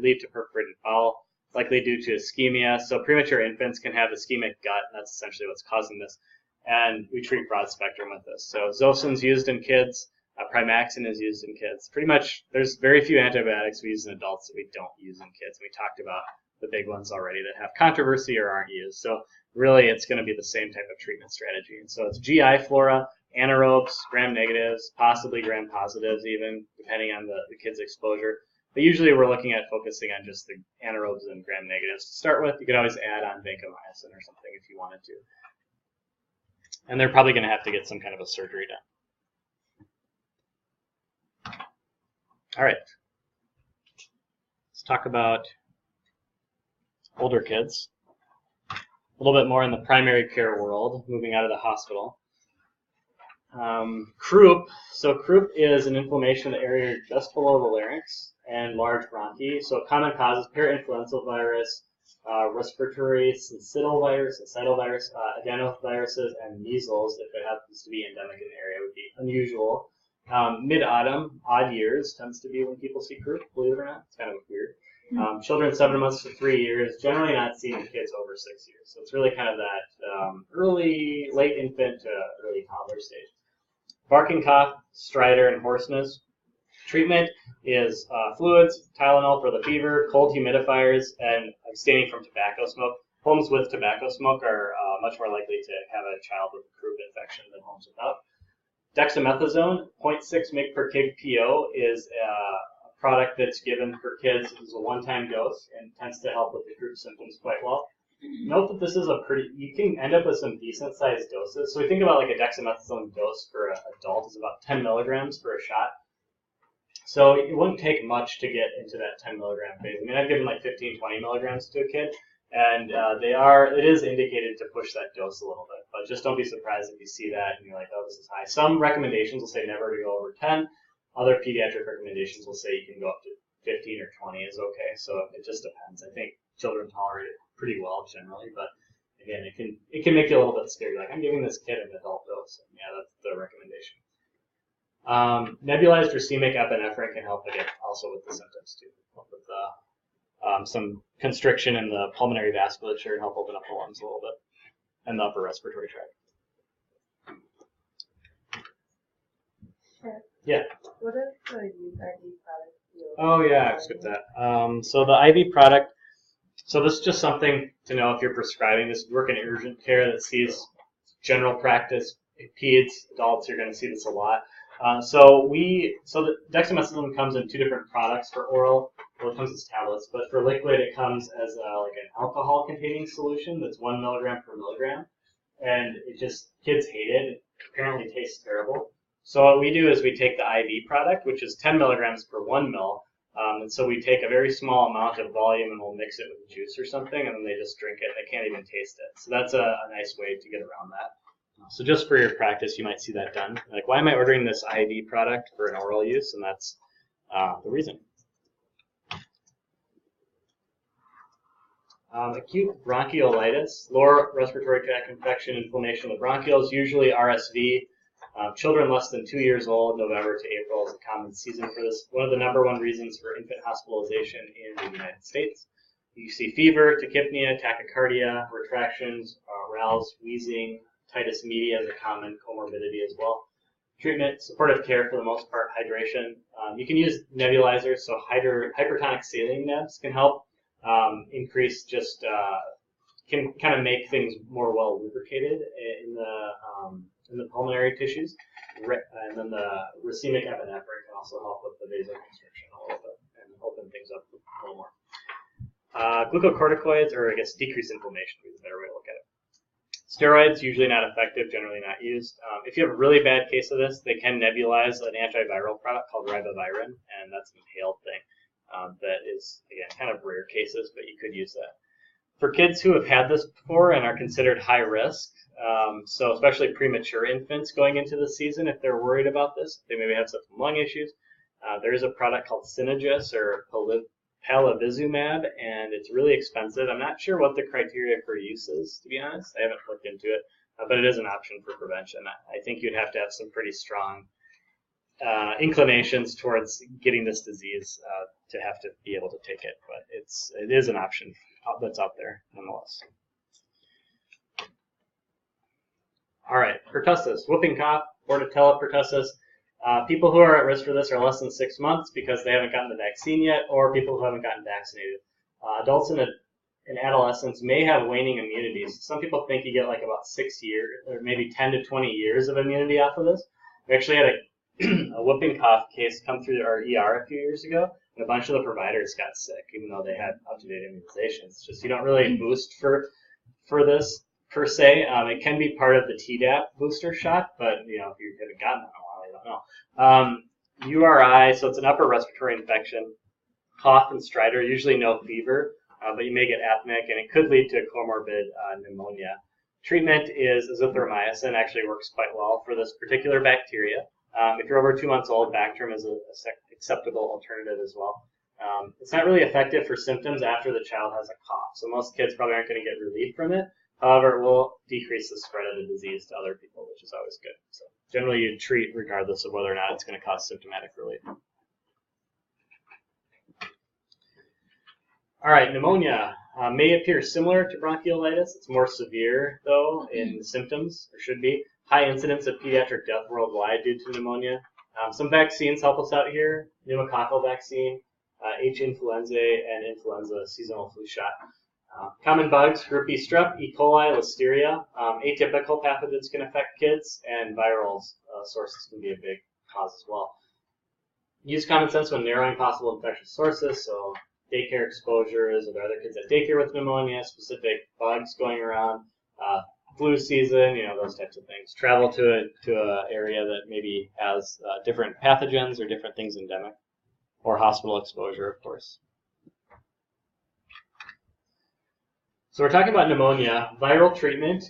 lead to perforated bowel, likely due to ischemia. So premature infants can have ischemic gut, and that's essentially what's causing this. And we treat broad spectrum with this. So Zosin's used in kids. Primaxin is used in kids. Pretty much, there's very few antibiotics we use in adults that we don't use in kids. We talked about the big ones already that have controversy or aren't used. So really, it's going to be the same type of treatment strategy. And so it's GI flora, anaerobes, gram-negatives, possibly gram-positives even, depending on the kid's exposure. But usually we're looking at focusing on just the anaerobes and gram-negatives to start with. You could always add on vancomycin or something if you wanted to. And they're probably going to have to get some kind of a surgery done. All right. Let's talk about older kids. A little bit more in the primary care world, moving out of the hospital. Croup. So croup is an inflammation of the area just below the larynx and large bronchi. So common causes parainfluenza virus, respiratory syncytial virus, adenoviruses, and measles, if it happens to be endemic in the area, would be unusual. Mid-autumn, odd years, tends to be when people see croup, believe it or not. It's kind of weird. Children 7 months to 3 years, generally not seen in kids over 6 years. So it's really kind of that late infant to early toddler stage. Barking cough, stridor, and hoarseness. Treatment is fluids, Tylenol for the fever, cold humidifiers, and abstaining from tobacco smoke. Homes with tobacco smoke are much more likely to have a child with a croup infection than homes without. Dexamethasone, 0.6 mg per kg PO, is a product that's given for kids as a one-time dose and tends to help with the croup symptoms quite well. Note that this is you can end up with some decent-sized doses. So we think about like a dexamethasone dose for an adult is about 10 milligrams for a shot. So it wouldn't take much to get into that 10 milligram phase. I mean, I've given like 15, 20 milligrams to a kid, and it is indicated to push that dose a little bit. But just don't be surprised if you see that and you're like, oh, this is high. Some recommendations will say never to go over 10. Other pediatric recommendations will say you can go up to 15 or 20 is okay. So it just depends. I think children tolerate it pretty well generally, but again, it can make you a little bit scared. Like, I'm giving this kid an adult dose. And yeah, that's the recommendation. Nebulized racemic epinephrine can help again also with the symptoms too. Help with some constriction in the pulmonary vasculature and help open up the lungs a little bit and the upper respiratory tract. Yeah. What is the IV product? Oh yeah, I skipped that. So the IV product. So this is just something to know if you're prescribing this. Work in urgent care that sees general practice, peds, adults. You're going to see this a lot. So the dexamethasone comes in 2 different products for oral. Well, it comes as tablets, but for liquid, it comes as like an alcohol-containing solution that's 1 milligram per milligram, and kids hate it. It apparently tastes terrible. So what we do is we take the IV product, which is 10 milligrams per 1 mil, and so we take a very small amount of volume and we'll mix it with juice or something, and then they just drink it. They can't even taste it. So that's a nice way to get around that. So just for your practice, you might see that done. Like, why am I ordering this IV product for an oral use? And that's the reason. Acute bronchiolitis, lower respiratory tract infection, inflammation of the bronchioles, usually RSV. Children less than 2 years old, November to April is a common season for this. One of the #1 reasons for infant hospitalization in the United States. You see fever, tachypnea, tachycardia, retractions, rales, wheezing, otitis media is a common comorbidity as well. Treatment, supportive care for the most part, hydration. You can use nebulizers, so hypertonic saline nebs can help increase can kind of make things more well lubricated in the pulmonary tissues. And then the racemic epinephrine can also help with the vasoconstriction a little bit and open things up a little more. Glucocorticoids, or I guess decrease inflammation is a better way to look at it. Steroids, usually not effective, generally not used. If you have a really bad case of this, they can nebulize an antiviral product called ribavirin, and that's an inhaled thing. That is, again, kind of rare cases, but you could use that. For kids who have had this before and are considered high risk, so especially premature infants going into the season, if they're worried about this, they maybe have some lung issues, there is a product called Synagis or palivizumab, and it's really expensive. I'm not sure what the criteria for use is, to be honest. I haven't looked into it, but it is an option for prevention. I think you'd have to have some pretty strong inclinations towards getting this disease to have to be able to take it, but it is an option that's out there nonetheless. All right, pertussis, whooping cough, Bordetella pertussis. People who are at risk for this are less than 6 months because they haven't gotten the vaccine yet, or people who haven't gotten vaccinated. Adults and adolescents may have waning immunities. Some people think you get like about 6 years, or maybe 10 to 20 years of immunity off of this. We actually had a whooping cough case come through our ER a few years ago, and a bunch of the providers got sick, even though they had up-to-date immunizations. It's just you don't really boost for this per se. It can be part of the Tdap booster shot, but if you haven't gotten that in a while, you don't know. URI, so it's an upper respiratory infection. Cough and stridor, usually no fever, but you may get apneic, and it could lead to comorbid pneumonia. Treatment is azithromycin, actually works quite well for this particular bacteria. If you're over 2 months old, Bactrim is an acceptable alternative as well. It's not really effective for symptoms after the child has a cough, so most kids probably aren't going to get relief from it. However, it will decrease the spread of the disease to other people, which is always good. So generally, you treat regardless of whether or not it's going to cause symptomatic relief. All right, pneumonia may appear similar to bronchiolitis. It's more severe, though, in the symptoms, or should be. High incidence of pediatric death worldwide due to pneumonia. Some vaccines help us out here. Pneumococcal vaccine, H. influenzae, and influenza seasonal flu shot. Common bugs, group B strep, E. coli, listeria. Atypical pathogens can affect kids, and viral sources can be a big cause as well. Use common sense when narrowing possible infectious sources, so daycare exposures, are there other kids at daycare with pneumonia, specific bugs going around, flu season, those types of things. Travel to an area that maybe has different pathogens or different things endemic, or hospital exposure, of course. So we're talking about pneumonia. Viral treatment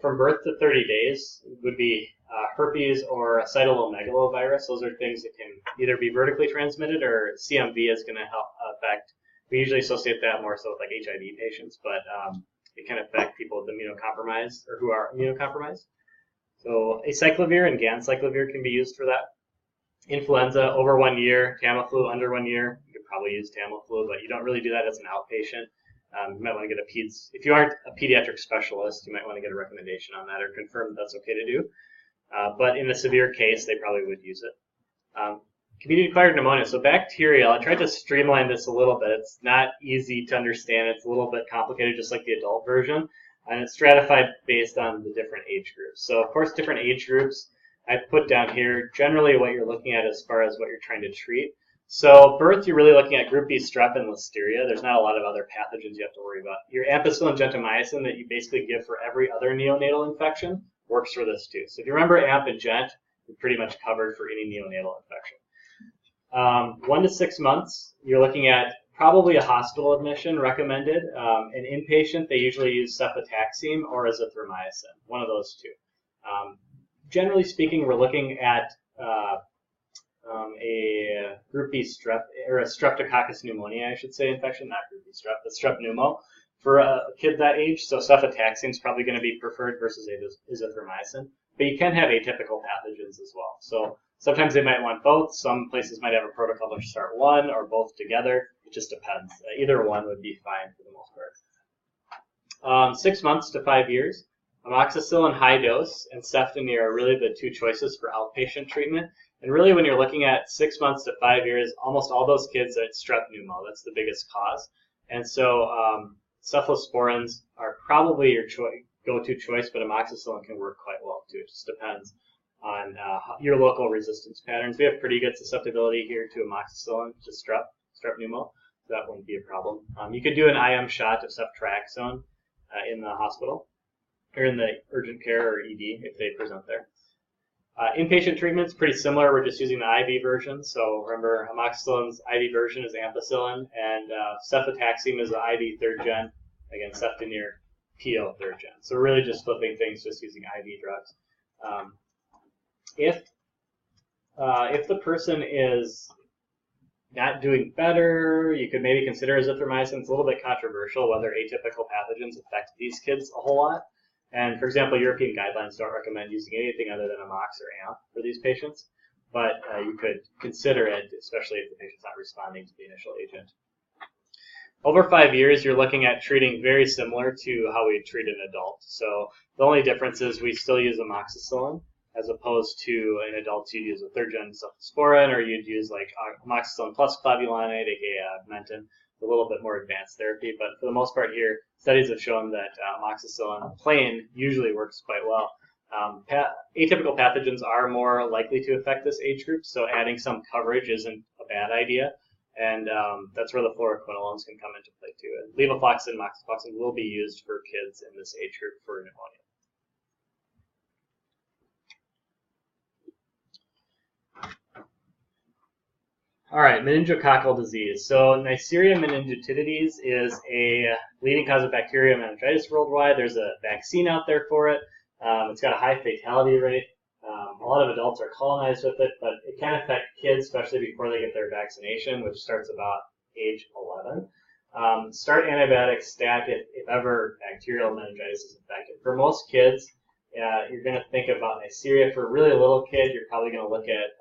from birth to 30 days would be herpes or cytomegalovirus. Those are things that can either be vertically transmitted, or CMV is going to help affect. We usually associate that more so with like HIV patients, but it can affect people with immunocompromised or who are immunocompromised. So acyclovir and ganciclovir can be used for that. Influenza over 1 year, Tamiflu under 1 year. You could probably use Tamiflu, but you don't really do that as an outpatient. You might want to get if you aren't a pediatric specialist, you might want to get a recommendation on that or confirm that that's okay to do. But in a severe case, they probably would use it. Community-acquired pneumonia. So bacterial, I tried to streamline this a little bit. It's not easy to understand. It's a little bit complicated, just like the adult version. And it's stratified based on the different age groups. So, of course, different age groups I've put down here, generally what you're looking at as far as what you're trying to treat. So birth, you're really looking at group B strep and listeria. There's not a lot of other pathogens you have to worry about. Your ampicillin gentamicin that you basically give for every other neonatal infection works for this too. So if you remember amp and gent, you're pretty much covered for any neonatal infection. 1 to 6 months, you're looking at probably a hospital admission recommended. An inpatient, they usually use cefotaxime or azithromycin, one of those two. Generally speaking, we're looking at a group B strep, or a streptococcus pneumonia, I should say, infection, not group B strep, but strep pneumo for a kid that age. So cefotaxime is probably going to be preferred versus azithromycin. But you can have atypical pathogens as well. So sometimes they might want both. Some places might have a protocol to start one or both together. It just depends. Either one would be fine for the most part. 6 months to 5 years. Amoxicillin high dose and ceftonir are really the two choices for outpatient treatment. And really, when you're looking at 6 months to 5 years, almost all those kids are strep pneumo. That's the biggest cause. And so cephalosporins are probably your go-to choice, but amoxicillin can work quite well too. It just depends on your local resistance patterns. We have pretty good susceptibility here to amoxicillin, to strep pneumo. So that won't be a problem. You could do an IM shot of ceftriaxone in the hospital, or in the urgent care or ED if they present there. Inpatient treatment's pretty similar. We're just using the IV version. So remember, amoxicillin's IV version is ampicillin, and cefotaxime is the IV third gen. Again, ceftonir, PO third gen. So we're really just flipping things, just using IV drugs. If the person is not doing better. You could maybe consider azithromycin. It's a little bit controversial whether atypical pathogens affect these kids a whole lot. And for example, European guidelines don't recommend using anything other than Amox or AMP for these patients. But you could consider it, especially if the patient's not responding to the initial agent. Over 5 years, you're looking at treating very similar to how we treat an adult. So the only difference is we still use amoxicillin, as opposed to an adult you'd use a third-gen cephalosporin, or you'd use like amoxicillin plus clavulanate, aka Menton, a little bit more advanced therapy. But for the most part here, studies have shown that amoxicillin plain usually works quite well. Atypical pathogens are more likely to affect this age group, so adding some coverage isn't a bad idea. And that's where the fluoroquinolones can come into play too. And levofloxacin, moxifloxacin will be used for kids in this age group for pneumonia. All right, meningococcal disease. So Neisseria meningitidis is a leading cause of bacterial meningitis worldwide. There's a vaccine out there for it. It's got a high fatality rate. A lot of adults are colonized with it, but it can affect kids, especially before they get their vaccination, which starts about age 11. Start antibiotics stat if ever bacterial meningitis is infected. For most kids, you're going to think about Neisseria. For a really little kid, you're probably going to look at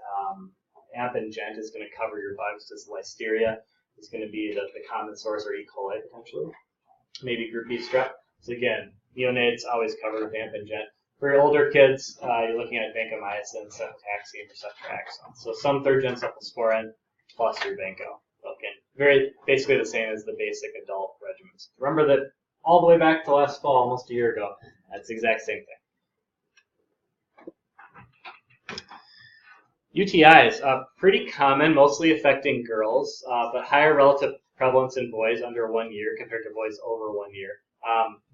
AMP and Gent is going to cover your bugs, because Listeria is going to be the common source, or E. coli potentially. Maybe group B strep. So again, neonates always covered with AMP and Gent. For your older kids, you're looking at vancomycin, cefotaxime, or ceftriaxone. So some third-gen cephalosporin plus your vanco. Okay, basically the same as the basic adult regimens. Remember that all the way back to last fall, almost a year ago, that's the exact same thing. UTIs, pretty common, mostly affecting girls, but higher relative prevalence in boys under 1 year compared to boys over 1 year.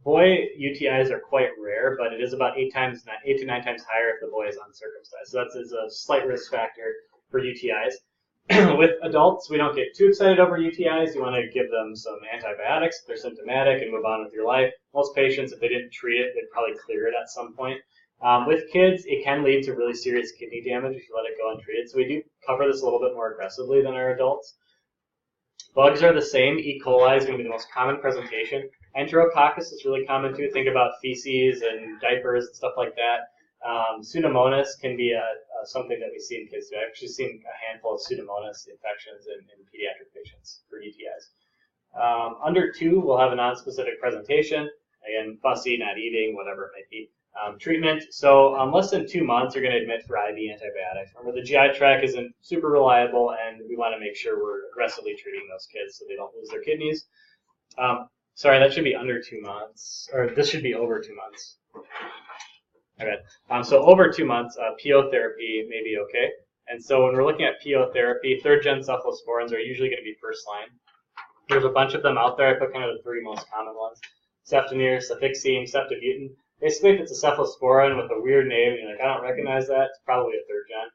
Boy UTIs are quite rare, but it is about 8 to 9 times higher if the boy is uncircumcised. So that's a slight risk factor for UTIs. With adults, we don't get too excited over UTIs. You want to give them some antibiotics if they're symptomatic and move on with your life. Most patients, if they didn't treat it, they'd probably clear it at some point. With kids, it can lead to really serious kidney damage if you let it go untreated. So we do cover this a little bit more aggressively than our adults. Bugs are the same. E. coli is going to be the most common presentation. Enterococcus is really common too. Think about feces and diapers and stuff like that. Pseudomonas can be something that we see in kids too. I've actually seen a handful of Pseudomonas infections in pediatric patients for UTIs. Under 2, we'll have a non-specific presentation. Again, fussy, not eating, whatever it might be. Treatment. So less than 2 months, you're going to admit for IV antibiotics. Remember, the GI tract isn't super reliable, and we want to make sure we're aggressively treating those kids so they don't lose their kidneys. Sorry, that should be under 2 months, or this should be over 2 months. Okay, so over 2 months, PO therapy may be okay. And so when we're looking at PO therapy, third-gen cephalosporins are usually going to be first line. There's a bunch of them out there. I put kind of the 3 most common ones: ceftamir, cefixime, ceftabutin. Basically, if it's a cephalosporin with a weird name, you're like, I don't recognize that, it's probably a third gen.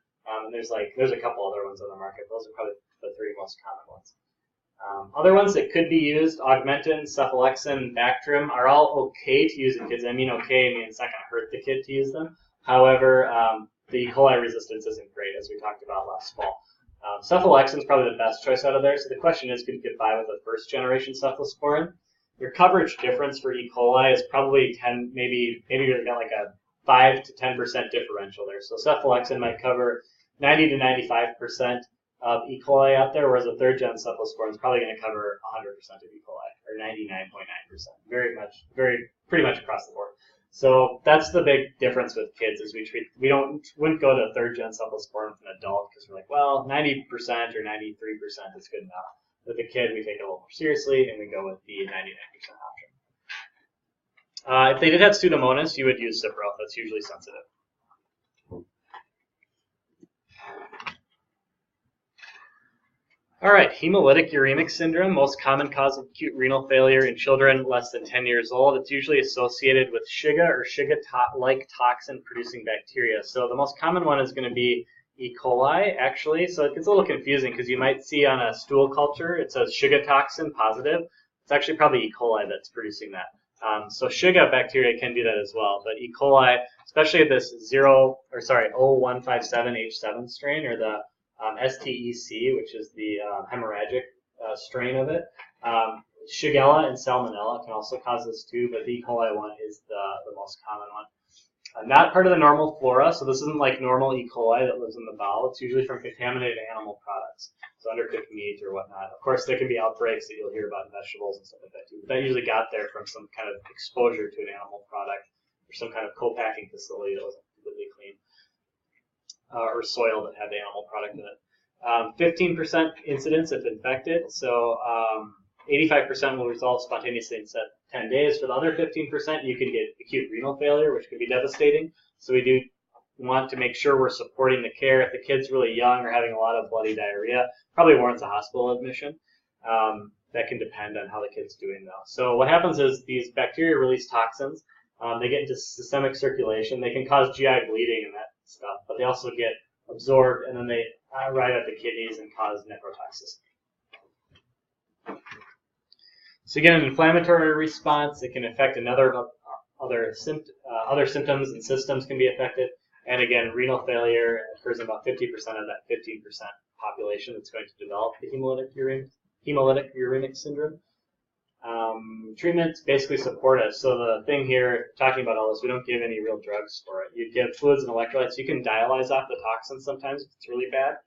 And there's a couple other ones on the market. Those are probably the 3 most common ones. Other ones that could be used, Augmentin, cephalexin, Bacterium, are all okay to use in kids. I mean okay, I mean it's not going to hurt the kid to use them. However, the E. coli resistance isn't great, as we talked about last fall. Cephalexin is probably the best choice out of there. So the question is, could you get by with a first-generation cephalosporin? Your coverage difference for E. coli is probably 10, maybe you've got like a 5 to 10% differential there. So cephalexin might cover 90 to 95% of E. coli out there, whereas a third-gen cephalosporin is probably going to cover 100% of E. coli, or 99.9%. Pretty much across the board. So that's the big difference with kids is wouldn't go to third-gen cephalosporin with an adult because we're like, well, 90% or 93% is good enough. With a kid, we take it a little more seriously, and we go with the 99% option. If they did have Pseudomonas, you would use Cipro. That's usually sensitive. All right, hemolytic uremic syndrome, most common cause of acute renal failure in children less than 10 years old. It's usually associated with Shiga or Shiga-like toxin-producing bacteria. So the most common one is going to be E. coli, actually. So it gets a little confusing because you might see on a stool culture, it says Shiga toxin positive. It's actually probably E. coli that's producing that. So Shiga bacteria can do that as well, but E. coli, especially this 0157H7 strain, or the STEC, which is the hemorrhagic strain of it. Shigella and Salmonella can also cause this too, but the E. coli one is the most common one. Not part of the normal flora, so this isn't like normal E. coli that lives in the bowel. It's usually from contaminated animal products, so undercooked meat or whatnot. Of course, there can be outbreaks that you'll hear about in vegetables and stuff like that too, but that usually got there from some kind of exposure to an animal product or some kind of co-packing facility that wasn't completely clean, or soil that had the animal product in it. 15% incidence if infected, so 85% will resolve spontaneously in 10 days. For the other 15%, you can get acute renal failure, which could be devastating. So we do want to make sure we're supporting the care. If the kid's really young or having a lot of bloody diarrhea, probably warrants a hospital admission. That can depend on how the kid's doing, though. So what happens is these bacteria release toxins. They get into systemic circulation. They can cause GI bleeding and that stuff, but they also get absorbed, and then they arrive at the kidneys and cause necrotoxicity. So again, an inflammatory response, it can affect other symptoms and systems can be affected. And again, renal failure occurs in about 50% of that 15% population that's going to develop the hemolytic uremic syndrome. Treatments basically supportive. So the thing here, talking about all this, we don't give any real drugs for it. You give fluids and electrolytes. You can dialyze off the toxins sometimes if it's really bad.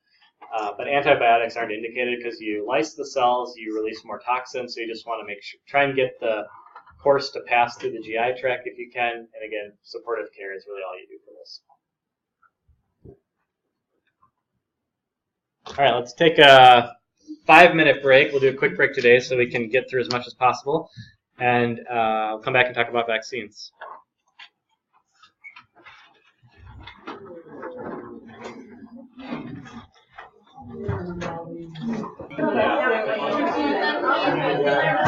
But antibiotics aren't indicated because you lyse the cells, you release more toxins, so you just want to make sure, try and get the course to pass through the GI tract if you can. And again, supportive care is really all you do for this. All right, let's take a 5-minute break. We'll do a quick break today so we can get through as much as possible. And I'll come back and talk about vaccines.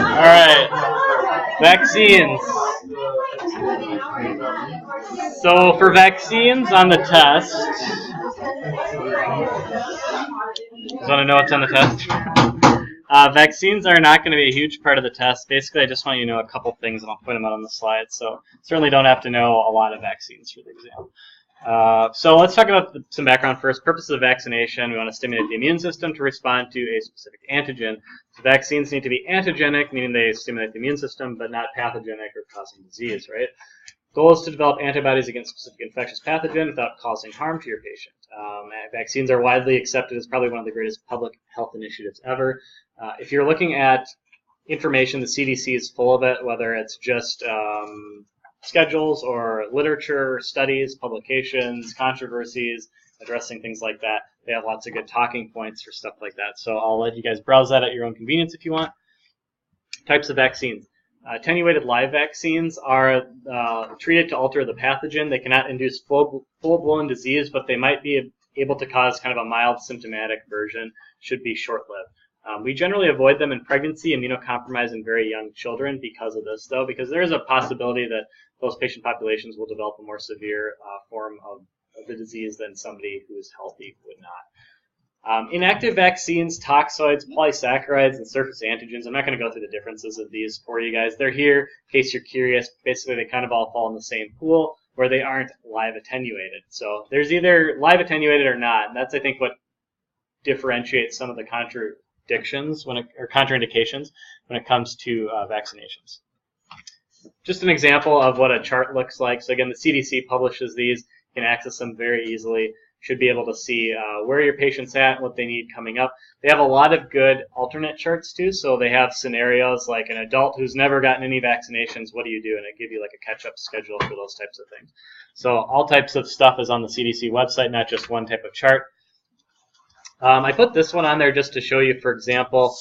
All right, vaccines. So for vaccines on the test, you want to know what's on the test? Vaccines are not going to be a huge part of the test. Basically, I just want you to know a couple things, and I'll point them out on the slide. So certainly don't have to know a lot of vaccines for the exam. So let's talk about some background first. Purposes of vaccination, we want to stimulate the immune system to respond to a specific antigen. So vaccines need to be antigenic, meaning they stimulate the immune system, but not pathogenic or causing disease, right? Goal is to develop antibodies against specific infectious pathogen without causing harm to your patient. Vaccines are widely accepted as probably one of the greatest public health initiatives ever. If you're looking at information, the CDC is full of it, whether it's just schedules or literature, studies, publications, controversies, addressing things like that. They have lots of good talking points for stuff like that. So I'll let you guys browse that at your own convenience if you want. Types of vaccines. Attenuated live vaccines are treated to alter the pathogen. They cannot induce full-blown disease, but they might be able to cause kind of a mild symptomatic version, should be short-lived. We generally avoid them in pregnancy, immunocompromised, and very young children because of this, though, because there is a possibility that those patient populations will develop a more severe form of the disease than somebody who is healthy would not. Inactive vaccines, toxoids, polysaccharides, and surface antigens. I'm not going to go through the differences of these for you guys. They're here in case you're curious. Basically, they kind of all fall in the same pool where they aren't live attenuated. So there's either live attenuated or not. And that's, I think, what differentiates some of the contraindications when it comes to vaccinations. Just an example of what a chart looks like. So again, the CDC publishes these. You can access them very easily. Should be able to see where your patient's at, what they need coming up. They have a lot of good alternate charts too. So they have scenarios like an adult who's never gotten any vaccinations. What do you do? And it give you like a catch-up schedule for those types of things. So all types of stuff is on the CDC website, not just one type of chart. I put this one on there just to show you, for example,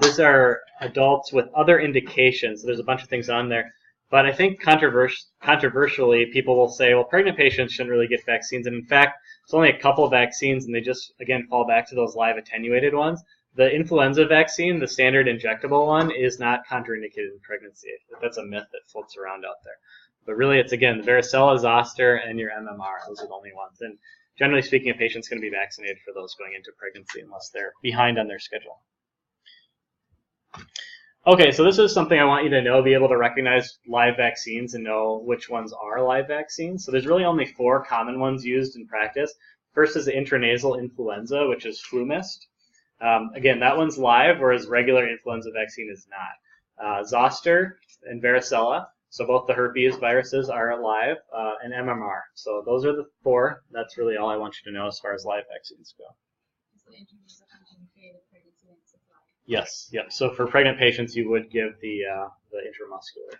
these are adults with other indications. So there's a bunch of things on there. But I think controversially, people will say, well, pregnant patients shouldn't really get vaccines. And in fact, it's only a couple of vaccines, and they just, again, fall back to those live attenuated ones. The influenza vaccine, the standard injectable one, is not contraindicated in pregnancy. That's a myth that floats around out there. But really, it's, again, the varicella, zoster, and your MMR. Those are the only ones. And generally speaking, a patient's going to be vaccinated for those going into pregnancy unless they're behind on their schedule. Okay, so this is something I want you to know, be able to recognize live vaccines and know which ones are live vaccines. So there's really only 4 common ones used in practice. First is the intranasal influenza, which is flu mist. Again, that one's live, whereas regular influenza vaccine is not. Zoster and varicella, so both the herpes viruses are live, and MMR. So those are the 4. That's really all I want you to know as far as live vaccines go. Yes, yep. So for pregnant patients, you would give the intramuscular.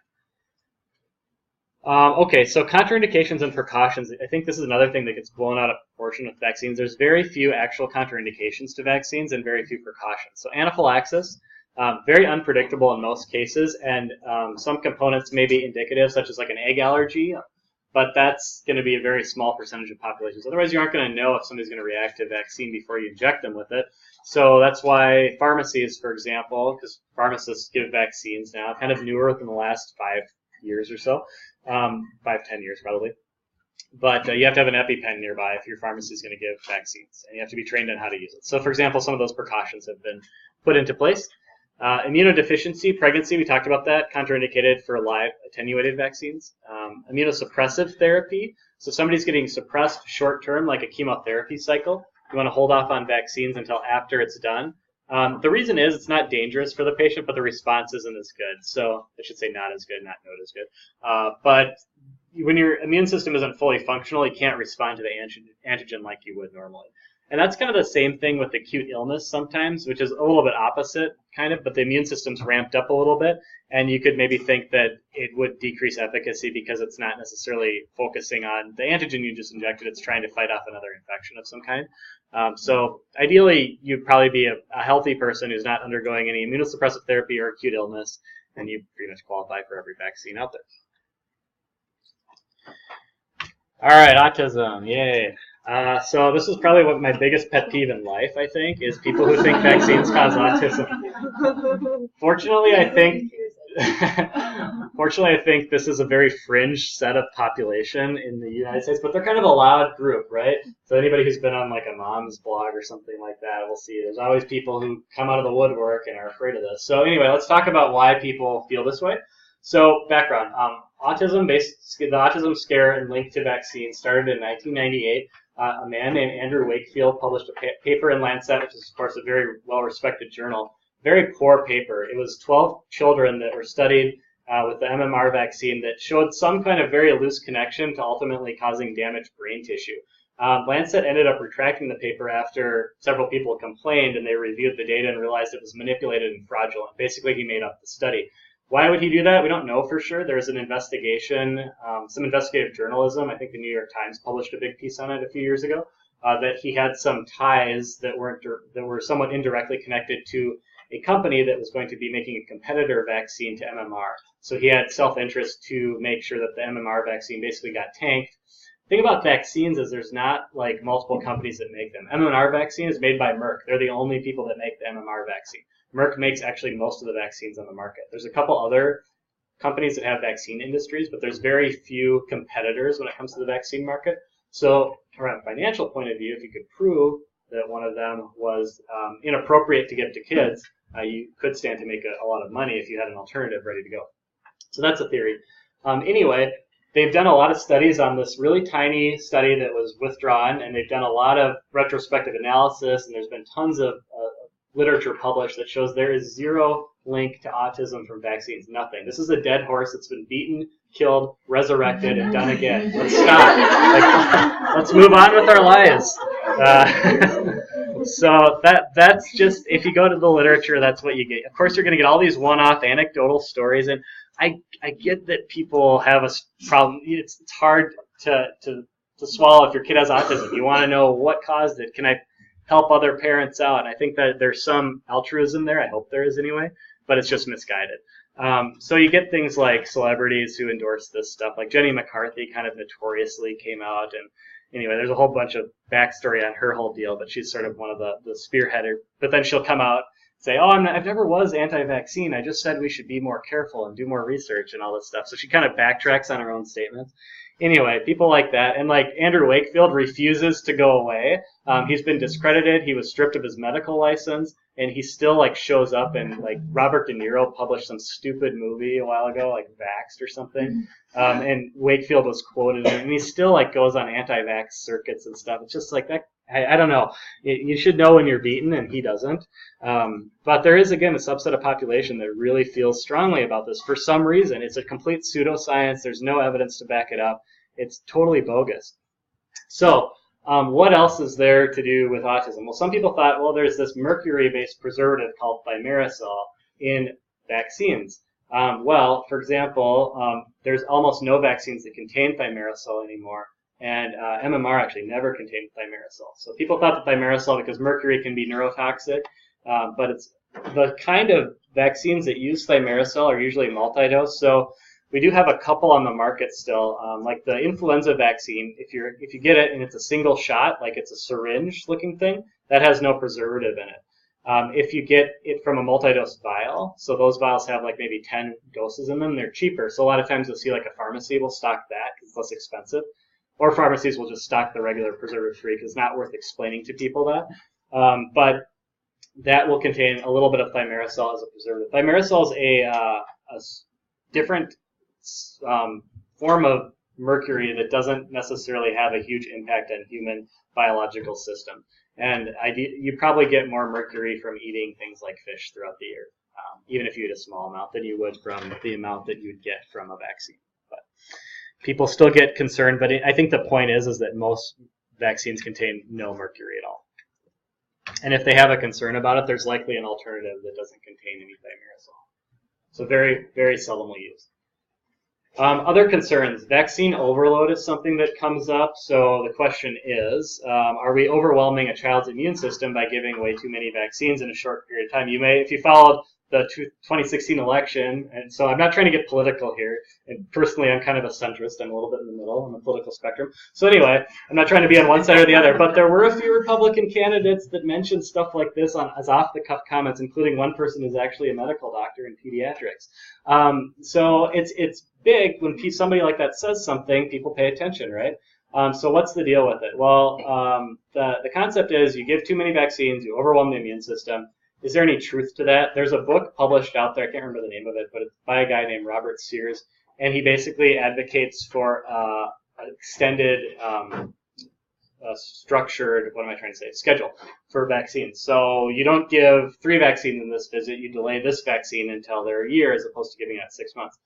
Okay, so contraindications and precautions. I think this is another thing that gets blown out of proportion with vaccines. There's very few actual contraindications to vaccines and very few precautions. So anaphylaxis, very unpredictable in most cases, and some components may be indicative, such as like an egg allergy, but that's going to be a very small percentage of populations. Otherwise, you aren't going to know if somebody's going to react to a vaccine before you inject them with it. So that's why pharmacies, for example, because pharmacists give vaccines now, kind of newer within the last 5 years or so, 5-10 years probably. But you have to have an EpiPen nearby if your pharmacy is going to give vaccines, and you have to be trained on how to use it. So, for example, some of those precautions have been put into place. Immunodeficiency, pregnancy, we talked about that, contraindicated for live attenuated vaccines. Immunosuppressive therapy, so somebody's getting suppressed short-term, like a chemotherapy cycle. You want to hold off on vaccines until after it's done. The reason is it's not dangerous for the patient, but the response isn't as good. So I should say not as good, not as good. But when your immune system isn't fully functional, you can't respond to the antigen like you would normally. And that's kind of the same thing with acute illness sometimes, which is a little bit opposite, kind of, but the immune system's ramped up a little bit, and you could maybe think that it would decrease efficacy because it's not necessarily focusing on the antigen you just injected, it's trying to fight off another infection of some kind. So ideally, you'd probably be a healthy person who's not undergoing any immunosuppressive therapy or acute illness, and you pretty much qualify for every vaccine out there. All right, autism, yay. So this is probably what my biggest pet peeve in life, I think, is people who think vaccines cause autism. Fortunately, I think this is a very fringe set of population in the United States, but they're kind of a loud group, right? So anybody who's been on like a mom's blog or something like that will see there's always people who come out of the woodwork and are afraid of this. So anyway, let's talk about why people feel this way. So background, the autism scare and link to vaccines started in 1998. A man named Andrew Wakefield published a paper in Lancet, which is, of course, a very well-respected journal. Very poor paper. It was 12 children that were studied with the MMR vaccine that showed some kind of very loose connection to ultimately causing damaged brain tissue. Lancet ended up retracting the paper after several people complained, and they reviewed the data and realized it was manipulated and fraudulent. Basically, he made up the study. Why would he do that? We don't know for sure. There's an investigation, some investigative journalism. I think the New York Times published a big piece on it a few years ago, that he had some ties that were somewhat indirectly connected to a company that was going to be making a competitor vaccine to MMR. So he had self-interest to make sure that the MMR vaccine basically got tanked. The thing about vaccines is there's not like multiple companies that make them. MMR vaccine is made by Merck. They're the only people that make the MMR vaccine. Merck makes actually most of the vaccines on the market. There's a couple other companies that have vaccine industries, but there's very few competitors when it comes to the vaccine market. So from a financial point of view, if you could prove that one of them was inappropriate to give to kids, you could stand to make a lot of money if you had an alternative ready to go. So that's a theory. Anyway, they've done a lot of studies on this really tiny study that was withdrawn, and they've done a lot of retrospective analysis, and there's been tons of literature published that shows there is zero link to autism from vaccines. Nothing. This is a dead horse that's been beaten, killed, resurrected, and done again. Let's stop. Let's move on with our lives. So that's just, if you go to the literature, that's what you get. Of course, you're going to get all these one-off anecdotal stories, and I get that people have a problem. It's hard to swallow if your kid has autism. You want to know what caused it. Can I help other parents out? And I think that there's some altruism there. I hope there is anyway, but it's just misguided. So you get things like celebrities who endorse this stuff, like Jenny McCarthy kind of notoriously came out, and anyway, there's a whole bunch of backstory on her whole deal, but she's sort of one of the spearheader. But then she'll come out and say, oh, I've never was anti-vaccine. I just said we should be more careful and do more research and all this stuff. So she kind of backtracks on her own statements. Anyway, people like that. And like Andrew Wakefield refuses to go away. He's been discredited. He was stripped of his medical license. And he still like shows up, and like Robert De Niro published some stupid movie a while ago, like Vaxxed or something. And Wakefield was quoted, and he still like goes on anti-vax circuits and stuff. It's just like that. I don't know. You should know when you're beaten, and he doesn't. But there is, again, a subset of population that really feels strongly about this for some reason. It's a complete pseudoscience. There's no evidence to back it up. It's totally bogus. So what else is there to do with autism? Well, some people thought, well, there's this mercury-based preservative called thimerosal in vaccines. Well, for example, there's almost no vaccines that contain thimerosal anymore. And MMR actually never contained thimerosal. So people thought that thimerosal, because mercury can be neurotoxic, but it's the kind of vaccines that use thimerosal are usually multi-dose. So we do have a couple on the market still, like the influenza vaccine. If you get it and it's a single shot, like it's a syringe-looking thing, that has no preservative in it. If you get it from a multi-dose vial, so those vials have like maybe 10 doses in them, they're cheaper. So a lot of times you'll see like a pharmacy will stock that because it's less expensive. Or pharmacies will just stock the regular preservative-free because it's not worth explaining to people that. But that will contain a little bit of thimerosal as a preservative. Thimerosal is a different form of mercury that doesn't necessarily have a huge impact on human biological system. And you probably get more mercury from eating things like fish throughout the year, even if you eat a small amount, than you would from the amount that you'd get from a vaccine. But people still get concerned, but I think the point is that most vaccines contain no mercury at all. And if they have a concern about it, there's likely an alternative that doesn't contain any thimerosal. So very, very seldomly used. Other concerns. Vaccine overload is something that comes up. So the question is, are we overwhelming a child's immune system by giving way too many vaccines in a short period of time? You may, if you followed the 2016 election, and so I'm not trying to get political here, and personally I'm kind of a centrist. I'm a little bit in the middle on the political spectrum. So anyway, I'm not trying to be on one side or the other, but there were a few Republican candidates that mentioned stuff like this as off-the-cuff comments, including one person who's actually a medical doctor in pediatrics. So it's big when somebody like that says something, people pay attention, right? So what's the deal with it? Well, the concept is you give too many vaccines, you overwhelm the immune system. Is there any truth to that? There's a book published out there, I can't remember the name of it, but it's by a guy named Robert Sears, and he basically advocates for an extended, structured, schedule for vaccines. So you don't give 3 vaccines in this visit, you delay this vaccine until they're a year as opposed to giving it at 6 months.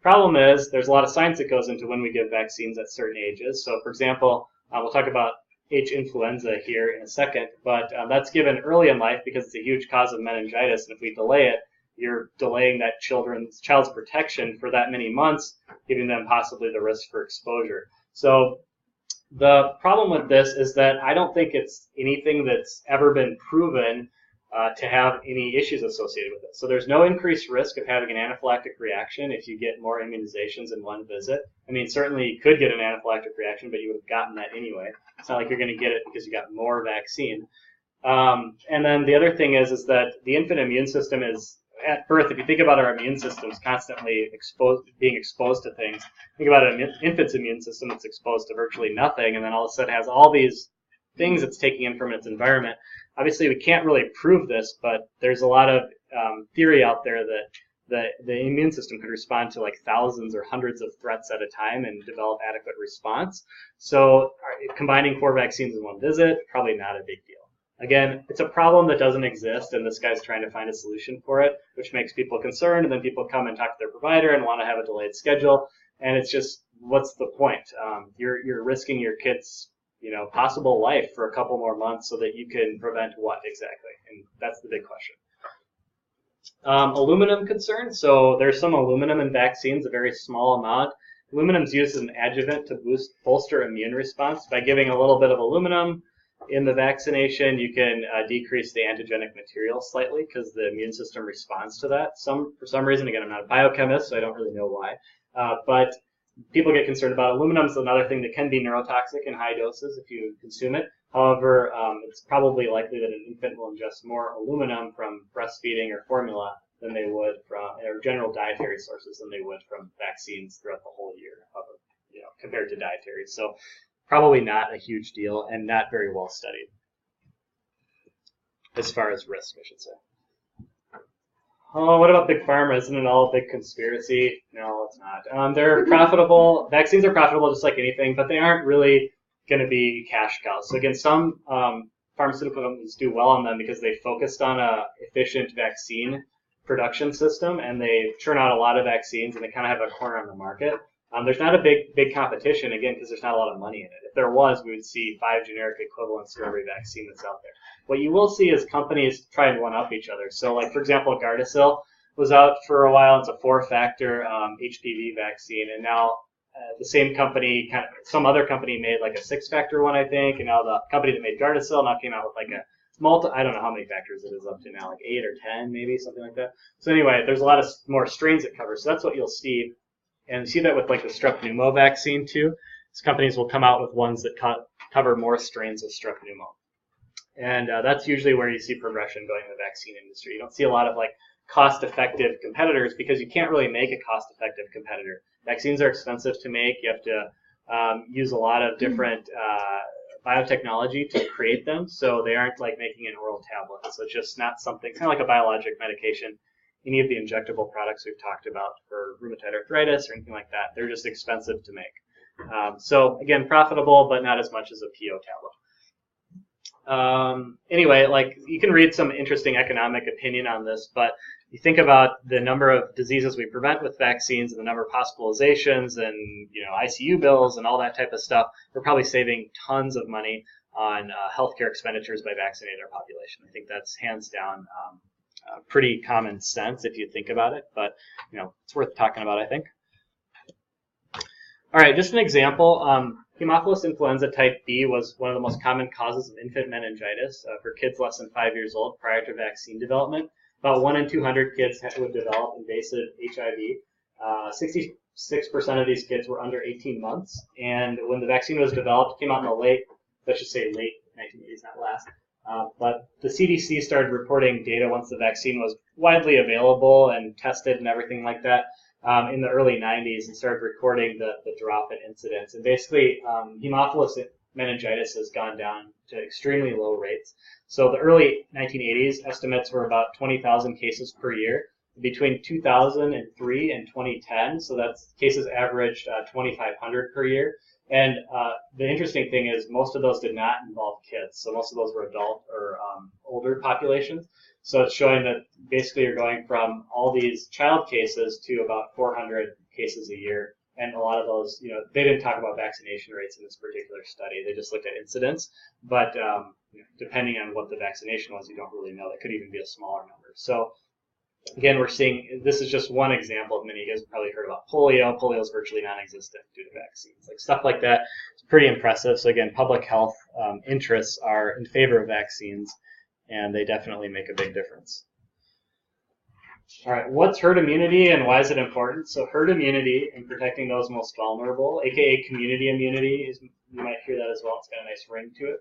Problem is, there's a lot of science that goes into when we give vaccines at certain ages. So for example, we'll talk about H. influenza here in a second, but that's given early in life because it's a huge cause of meningitis, and if we delay it, you're delaying that child's protection for that many months, giving them possibly the risk for exposure. So the problem with this is that I don't think it's anything that's ever been proven to have any issues associated with it. So there's no increased risk of having an anaphylactic reaction if you get more immunizations in one visit. I mean, certainly you could get an anaphylactic reaction, but you would have gotten that anyway. It's not like you're going to get it because you got more vaccine. And then the other thing is that the infant immune system is, at birth, if you think about our immune systems constantly being exposed to things, think about an infant's immune system that's exposed to virtually nothing, and then all of a sudden has all these things it's taking in from its environment. Obviously, we can't really prove this, but there's a lot of theory out there that the immune system could respond to like thousands or hundreds of threats at a time and develop adequate response. So combining 4 vaccines in one visit, probably not a big deal. Again, it's a problem that doesn't exist, and this guy's trying to find a solution for it, which makes people concerned, and then people come and talk to their provider and want to have a delayed schedule, and it's just, what's the point? You're risking your kid's possible life for a couple more months so that you can prevent what exactly? And that's the big question. Aluminum concern. So there's some aluminum in vaccines, a very small amount. Aluminum is used as an adjuvant to bolster immune response. By giving a little bit of aluminum in the vaccination, you can decrease the antigenic material slightly because the immune system responds to that. For some reason, again, I'm not a biochemist, so I don't really know why. But people get concerned about aluminum. It's another thing that can be neurotoxic in high doses if you consume it. However, it's probably likely that an infant will ingest more aluminum from breastfeeding or formula than they would from or general dietary sources than they would from vaccines throughout the whole year of compared to dietary. So probably not a huge deal and not very well studied as far as risk, I should say. Oh, what about Big Pharma? Isn't it all a big conspiracy? No, it's not. They're profitable. Vaccines are profitable just like anything, but they aren't really going to be cash cows. So again, some pharmaceutical companies do well on them because they focused on a efficient vaccine production system, and they churn out a lot of vaccines, and they kind of have a corner on the market. There's not a big competition, again, because there's not a lot of money in it. If there was, we would see 5 generic equivalents to every vaccine that's out there. What you will see is companies try and one-up each other. So, like, for example, Gardasil was out for a while. It's a 4-factor HPV vaccine, and now the same company, some other company made like a 6-factor one, I think, and now the company that made Gardasil now came out with like a I don't know how many factors it is up to now, like 8 or 10 maybe, something like that. So anyway, there's a lot of more strains it covers. So that's what you'll see. And you see that with like the strep pneumo vaccine too. These companies will come out with ones that cover more strains of strep pneumo. And that's usually where you see progression going in the vaccine industry. You don't see a lot of like cost-effective competitors because you can't really make a cost-effective competitor. Vaccines are expensive to make. You have to use a lot of different biotechnology to create them, so they aren't like making an oral tablet. So it's just not something, kind of like a biologic medication. Any of the injectable products we've talked about for rheumatoid arthritis or anything like that, they're just expensive to make. So again, profitable, but not as much as a PO tablet. Anyway, like you can read some interesting economic opinion on this, but you think about the number of diseases we prevent with vaccines and the number of hospitalizations and ICU bills and all that type of stuff, we're probably saving tons of money on healthcare expenditures by vaccinating our population. I think that's hands down pretty common sense if you think about it, but it's worth talking about, I think. All right, just an example. Haemophilus influenza type B was one of the most common causes of infant meningitis for kids less than 5 years old prior to vaccine development. About 1 in 200 kids would develop invasive HIV. 66% of these kids were under 18 months. And when the vaccine was developed, it came out in the late 1980s, not last. But the CDC started reporting data once the vaccine was widely available and tested and everything like that in the early 90s, and started recording the drop in incidence. And basically, Haemophilus meningitis has gone down to extremely low rates. So the early 1980s estimates were about 20,000 cases per year. Between 2003 and 2010, so that's cases averaged 2,500 per year. And the interesting thing is most of those did not involve kids. So most of those were adult or older populations. So it's showing that basically you're going from all these child cases to about 400 cases a year. And a lot of those, they didn't talk about vaccination rates in this particular study. They just looked at incidence. But depending on what the vaccination was, you don't really know. That could even be a smaller number. So again, we're seeing, this is just one example of many. You guys have probably heard about polio. Polio is virtually non-existent due to vaccines. Like stuff like that, it's pretty impressive. So again, public health interests are in favor of vaccines, and they definitely make a big difference. All right, what's herd immunity and why is it important? So herd immunity and protecting those most vulnerable, aka community immunity, you might hear that as well. It's got a nice ring to it.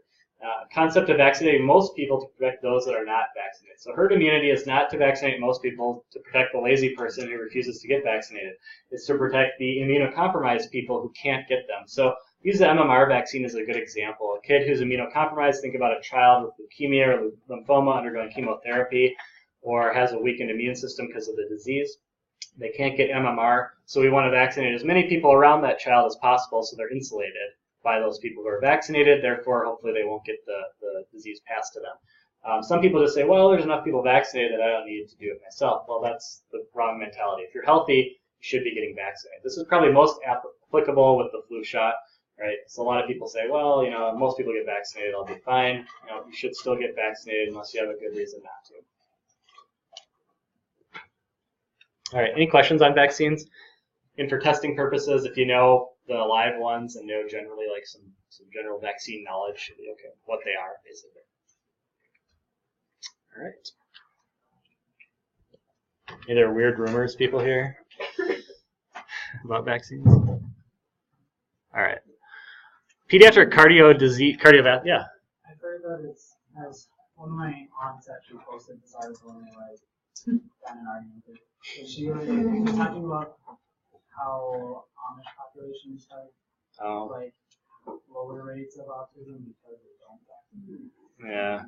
Concept of vaccinating most people to protect those that are not vaccinated. So herd immunity is not to vaccinate most people to protect the lazy person who refuses to get vaccinated. It's to protect the immunocompromised people who can't get them. So use the MMR vaccine as a good example. A kid who's immunocompromised, think about a child with leukemia or lymphoma undergoing chemotherapy or has a weakened immune system because of the disease. They can't get MMR, so we want to vaccinate as many people around that child as possible so they're insulated by those people who are vaccinated. Therefore, hopefully they won't get the disease passed to them. Some people just say, well, there's enough people vaccinated that I don't need to do it myself. Well, that's the wrong mentality. If you're healthy, you should be getting vaccinated. This is probably most applicable with the flu shot, right? So a lot of people say, well, most people get vaccinated, I'll be fine. You should still get vaccinated unless you have a good reason not to. All right, any questions on vaccines? And for testing purposes, if you know the live ones and know generally like some general vaccine knowledge, should be okay. What they are, basically. All right. Any other weird rumors people hear about vaccines? All right. Pediatric cardiovascular, yeah. I've heard that it's, as one of my aunts actually posted this article and they got an argument with it. She was talking about how Amish populations have like lower rates of autism because they don't vaccinate. Yeah.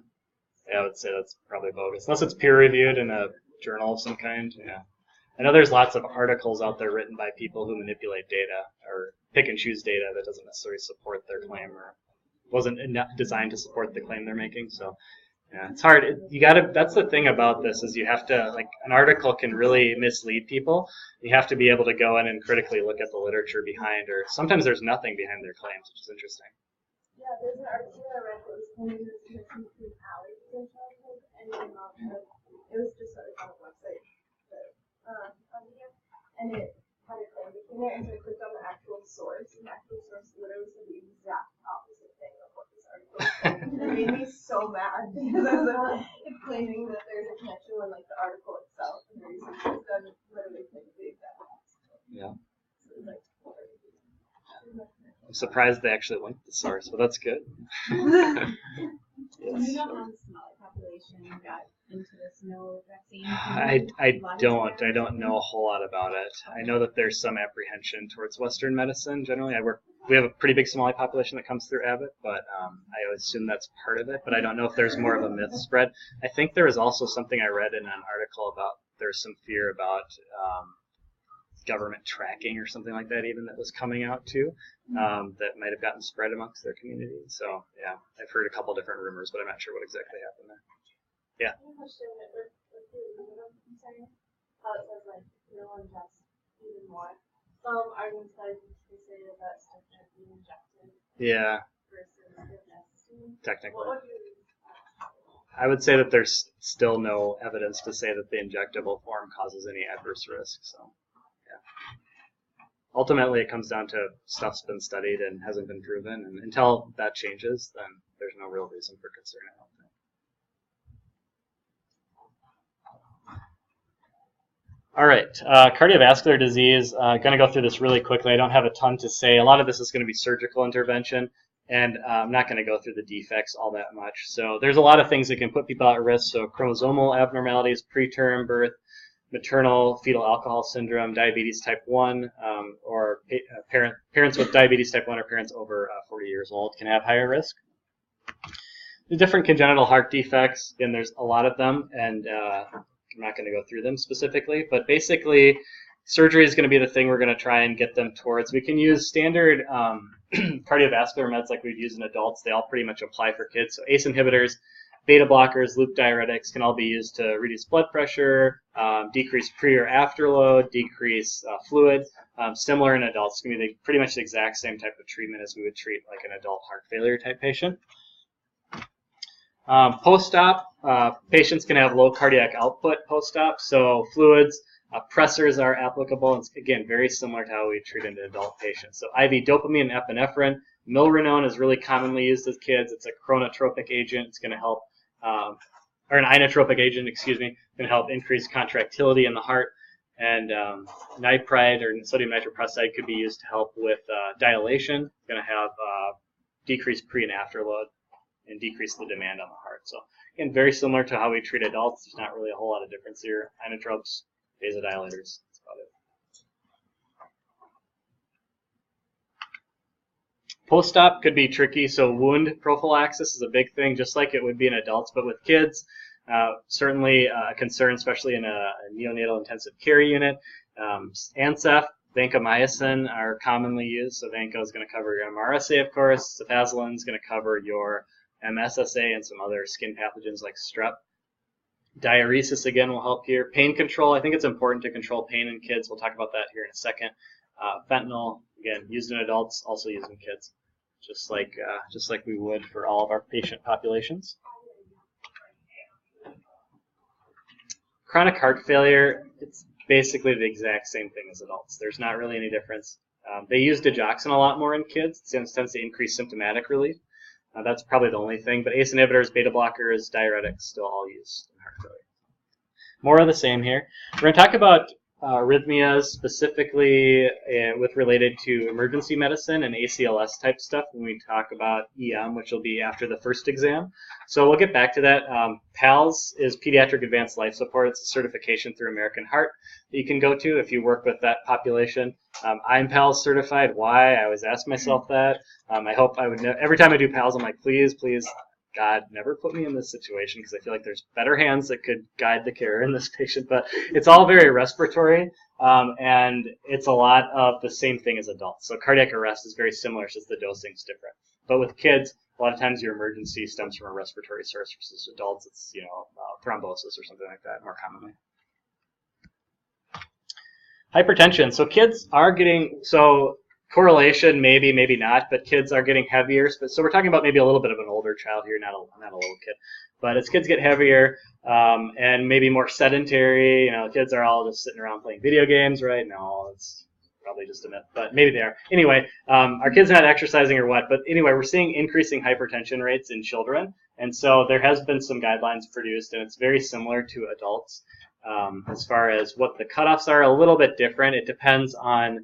Yeah, I would say that's probably bogus. Unless it's peer-reviewed in a journal of some kind. Yeah. I know there's lots of articles out there written by people who manipulate data or pick and choose data that doesn't necessarily support their claim or wasn't designed to support the claim they're making. So, yeah, it's hard. That's the thing about this is you have to, like, an article can really mislead people. You have to be able to go in and critically look at the literature behind, or sometimes there's nothing behind their claims, which is interesting. Yeah, there's an article I read that was claiming this connection between allergies and childhood, and it was just on a website, and it had a claim between there, and so I clicked on the actual source, and the actual source literally said the exact opposite thing of what this article said. It made me so mad because I was like, it's claiming that there's a connection when like the article itself and the research is done literally claims the exact opposite. Yeah. So it was like, I'm surprised they actually linked the source, but that's good. Do you know how the smaller population got into this no vaccine? I don't know a whole lot about it. I know that there's some apprehension towards Western medicine generally. We have a pretty big Somali population that comes through Abbott, but I would assume that's part of it. But I don't know if there's more of a myth spread. I think there was also something I read in an article about there's some fear about government tracking or something like that even that was coming out too, that might have gotten spread amongst their community. So yeah, I've heard a couple different rumors, but I'm not sure what exactly happened there. Yeah. I have a question with the aluminum concern. How it says like no one ingests even more. Some arguments that they say that that stuff should be injected. Yeah. Versus ingesting. Technically. What would you? I would say that there's still no evidence to say that the injectable form causes any adverse risk. So. Ultimately, it comes down to stuff's been studied and hasn't been proven, and until that changes, then there's no real reason for concern, I don't think. All right, cardiovascular disease. Going to go through this really quickly. I don't have a ton to say. A lot of this is going to be surgical intervention, and I'm not going to go through the defects all that much. So there's a lot of things that can put people at risk. So chromosomal abnormalities, preterm birth, maternal fetal alcohol syndrome, diabetes type 1, or parents with diabetes type 1 or parents over 40 years old can have higher risk. The different congenital heart defects, again, there's a lot of them, and I'm not going to go through them specifically, but basically surgery is going to be the thing we're going to try and get them towards. We can use standard cardiovascular meds like we'd use in adults. They all pretty much apply for kids. So ACE inhibitors, beta blockers, loop diuretics can all be used to reduce blood pressure, decrease pre or after load, decrease fluid. Similar in adults, it's going to be pretty much the exact same type of treatment as we would treat like an adult heart failure type patient. Post-op, patients can have low cardiac output post-op, so fluids, pressors are applicable. It's, again, very similar to how we treat an adult patient. So IV dopamine and epinephrine. Milrinone is really commonly used with kids. It's a chronotropic agent. It's going to help, or an inotropic agent, excuse me, going to help increase contractility in the heart. And nipride or sodium nitroprusside could be used to help with dilation. It's going to have decreased pre and after load and decrease the demand on the heart. So again, very similar to how we treat adults. There's not really a whole lot of difference here. Inotropes, vasodilators, that's about it. Post-op could be tricky, so wound prophylaxis is a big thing, just like it would be in adults, but with kids, certainly a concern, especially in a neonatal intensive care unit. ANSEF, vancomycin are commonly used, so vanco is going to cover your MRSA, of course. Cefazolin is going to cover your MSSA and some other skin pathogens like strep. Diuresis, again, will help here. Pain control, I think it's important to control pain in kids. We'll talk about that here in a second. Fentanyl, again, used in adults, also used in kids, just like we would for all of our patient populations. Chronic heart failure, it's basically the exact same thing as adults. There's not really any difference. They use digoxin a lot more in kids. It tends to increase symptomatic relief. That's probably the only thing. But ACE inhibitors, beta blockers, diuretics, still all used in heart failure. More of the same here. We're going to talk about arrhythmias, specifically with related to emergency medicine and ACLS type stuff when we talk about EM, which will be after the first exam. So we'll get back to that. PALS is Pediatric Advanced Life Support. It's a certification through American Heart that you can go to if you work with that population. I'm PALS certified. Why? I always ask myself that. I hope I would every time I do PALS, I'm like, please, God, never put me in this situation, because I feel like there's better hands that could guide the care in this patient. But it's all very respiratory, and it's a lot of the same thing as adults. So cardiac arrest is very similar, it's just the dosing's different. But with kids, a lot of times your emergency stems from a respiratory source versus adults. It's, thrombosis or something like that more commonly. Hypertension. So kids are getting, correlation, maybe, maybe not, but kids are getting heavier. So we're talking about maybe a little bit of an older child here, not a little kid. But as kids get heavier and maybe more sedentary, kids are all just sitting around playing video games, right? No, it's probably just a myth, but maybe they are. Anyway, our kids are not exercising or what, but anyway, we're seeing increasing hypertension rates in children. And so there has been some guidelines produced, and it's very similar to adults as far as what the cutoffs are. A little bit different. It depends on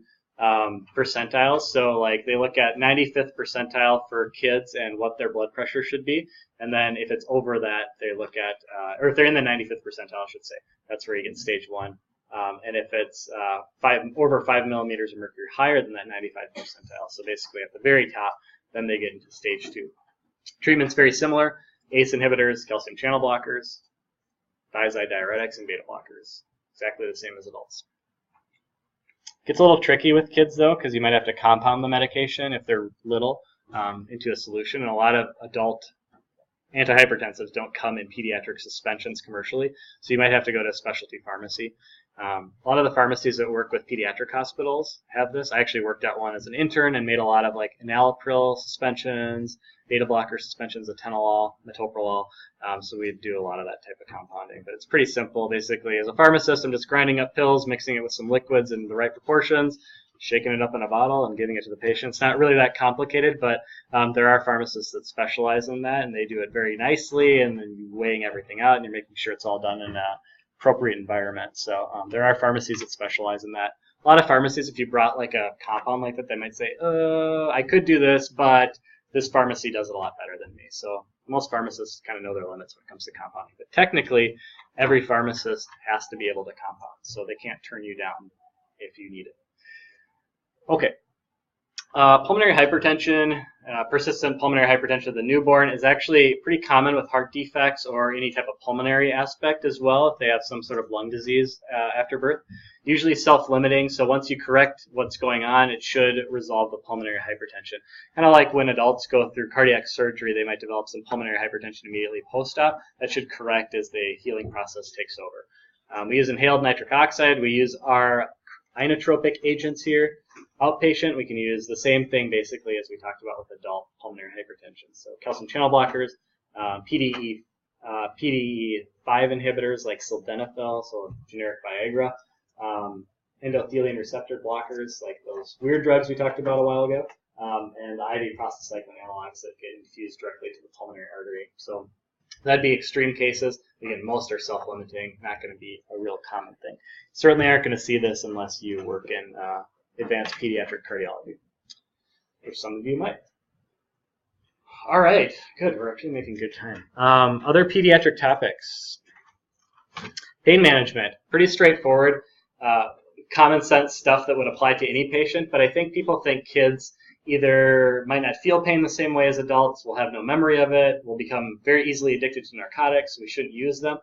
percentiles. So like they look at 95th percentile for kids and what their blood pressure should be. And then if it's over that, they look at, or if they're in the 95th percentile, I should say, that's where you get stage 1. And if it's over 5 millimeters of mercury higher than that 95th percentile, so basically at the very top, then they get into stage 2. Treatment's very similar. ACE inhibitors, calcium channel blockers, thiazide diuretics, and beta blockers. Exactly the same as adults. Gets a little tricky with kids, though, because you might have to compound the medication if they're little into a solution. And a lot of adult antihypertensives don't come in pediatric suspensions commercially, so you might have to go to a specialty pharmacy. A lot of the pharmacies that work with pediatric hospitals have this. I actually worked at one as an intern and made a lot of like enalapril suspensions, beta blocker suspensions, atenolol, metoprolol. So we do a lot of that type of compounding. But it's pretty simple. Basically, as a pharmacist, I'm just grinding up pills, mixing it with some liquids in the right proportions, shaking it up in a bottle, and giving it to the patient. It's not really that complicated, but there are pharmacists that specialize in that, and they do it very nicely, and then you're weighing everything out, and you're making sure it's all done in an appropriate environment. So there are pharmacies that specialize in that. A lot of pharmacies, if you brought like a compound like that, they might say, I could do this, but this pharmacy does it a lot better than me. So most pharmacists kind of know their limits when it comes to compounding. But technically, every pharmacist has to be able to compound, so they can't turn you down if you need it. Okay. Pulmonary hypertension, persistent pulmonary hypertension of the newborn is actually pretty common with heart defects or any type of pulmonary aspect as well if they have some sort of lung disease after birth. Usually self-limiting, so once you correct what's going on, it should resolve the pulmonary hypertension. Kind of like when adults go through cardiac surgery, they might develop some pulmonary hypertension immediately post-op. That should correct as the healing process takes over. We use inhaled nitric oxide. We use our inotropic agents here. Outpatient, we can use the same thing basically as we talked about with adult pulmonary hypertension. So calcium channel blockers, PDE5 inhibitors like sildenafil, so generic Viagra, endothelium receptor blockers like those weird drugs we talked about a while ago, and the IV prostacyclin analogs that get infused directly to the pulmonary artery. So that'd be extreme cases. Again, most are self-limiting, not going to be a real common thing. Certainly aren't going to see this unless you work in advanced pediatric cardiology, which some of you might. All right, good. We're actually making good time. Other pediatric topics. Pain management, pretty straightforward, common sense stuff that would apply to any patient, but I think people think kids either might not feel pain the same way as adults, will have no memory of it, will become very easily addicted to narcotics, we shouldn't use them.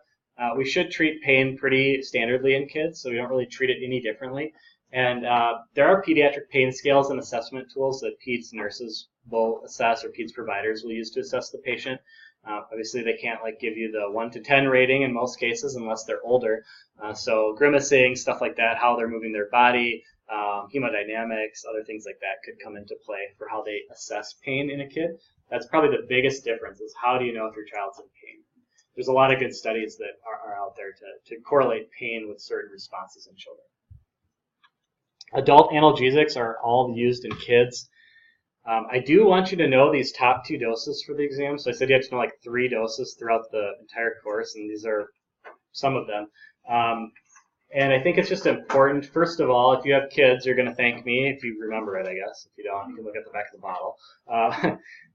We should treat pain pretty standardly in kids, so we don't really treat it any differently. And there are pediatric pain scales and assessment tools that peds nurses will assess or peds providers will use to assess the patient. Obviously, they can't give you the 1 to 10 rating in most cases unless they're older. So grimacing, stuff like that, how they're moving their body, hemodynamics, other things like that could come into play for how they assess pain in a kid. That's probably the biggest difference is how do you know if your child's in pain? There's a lot of good studies that are out there to correlate pain with certain responses in children. Adult analgesics are all used in kids. I do want you to know these top 2 doses for the exam. So I said you have to know 3 doses throughout the entire course, and these are some of them. And I think it's just important, first of all, if you have kids, you're going to thank me if you remember it, I guess. If you don't, you can look at the back of the bottle.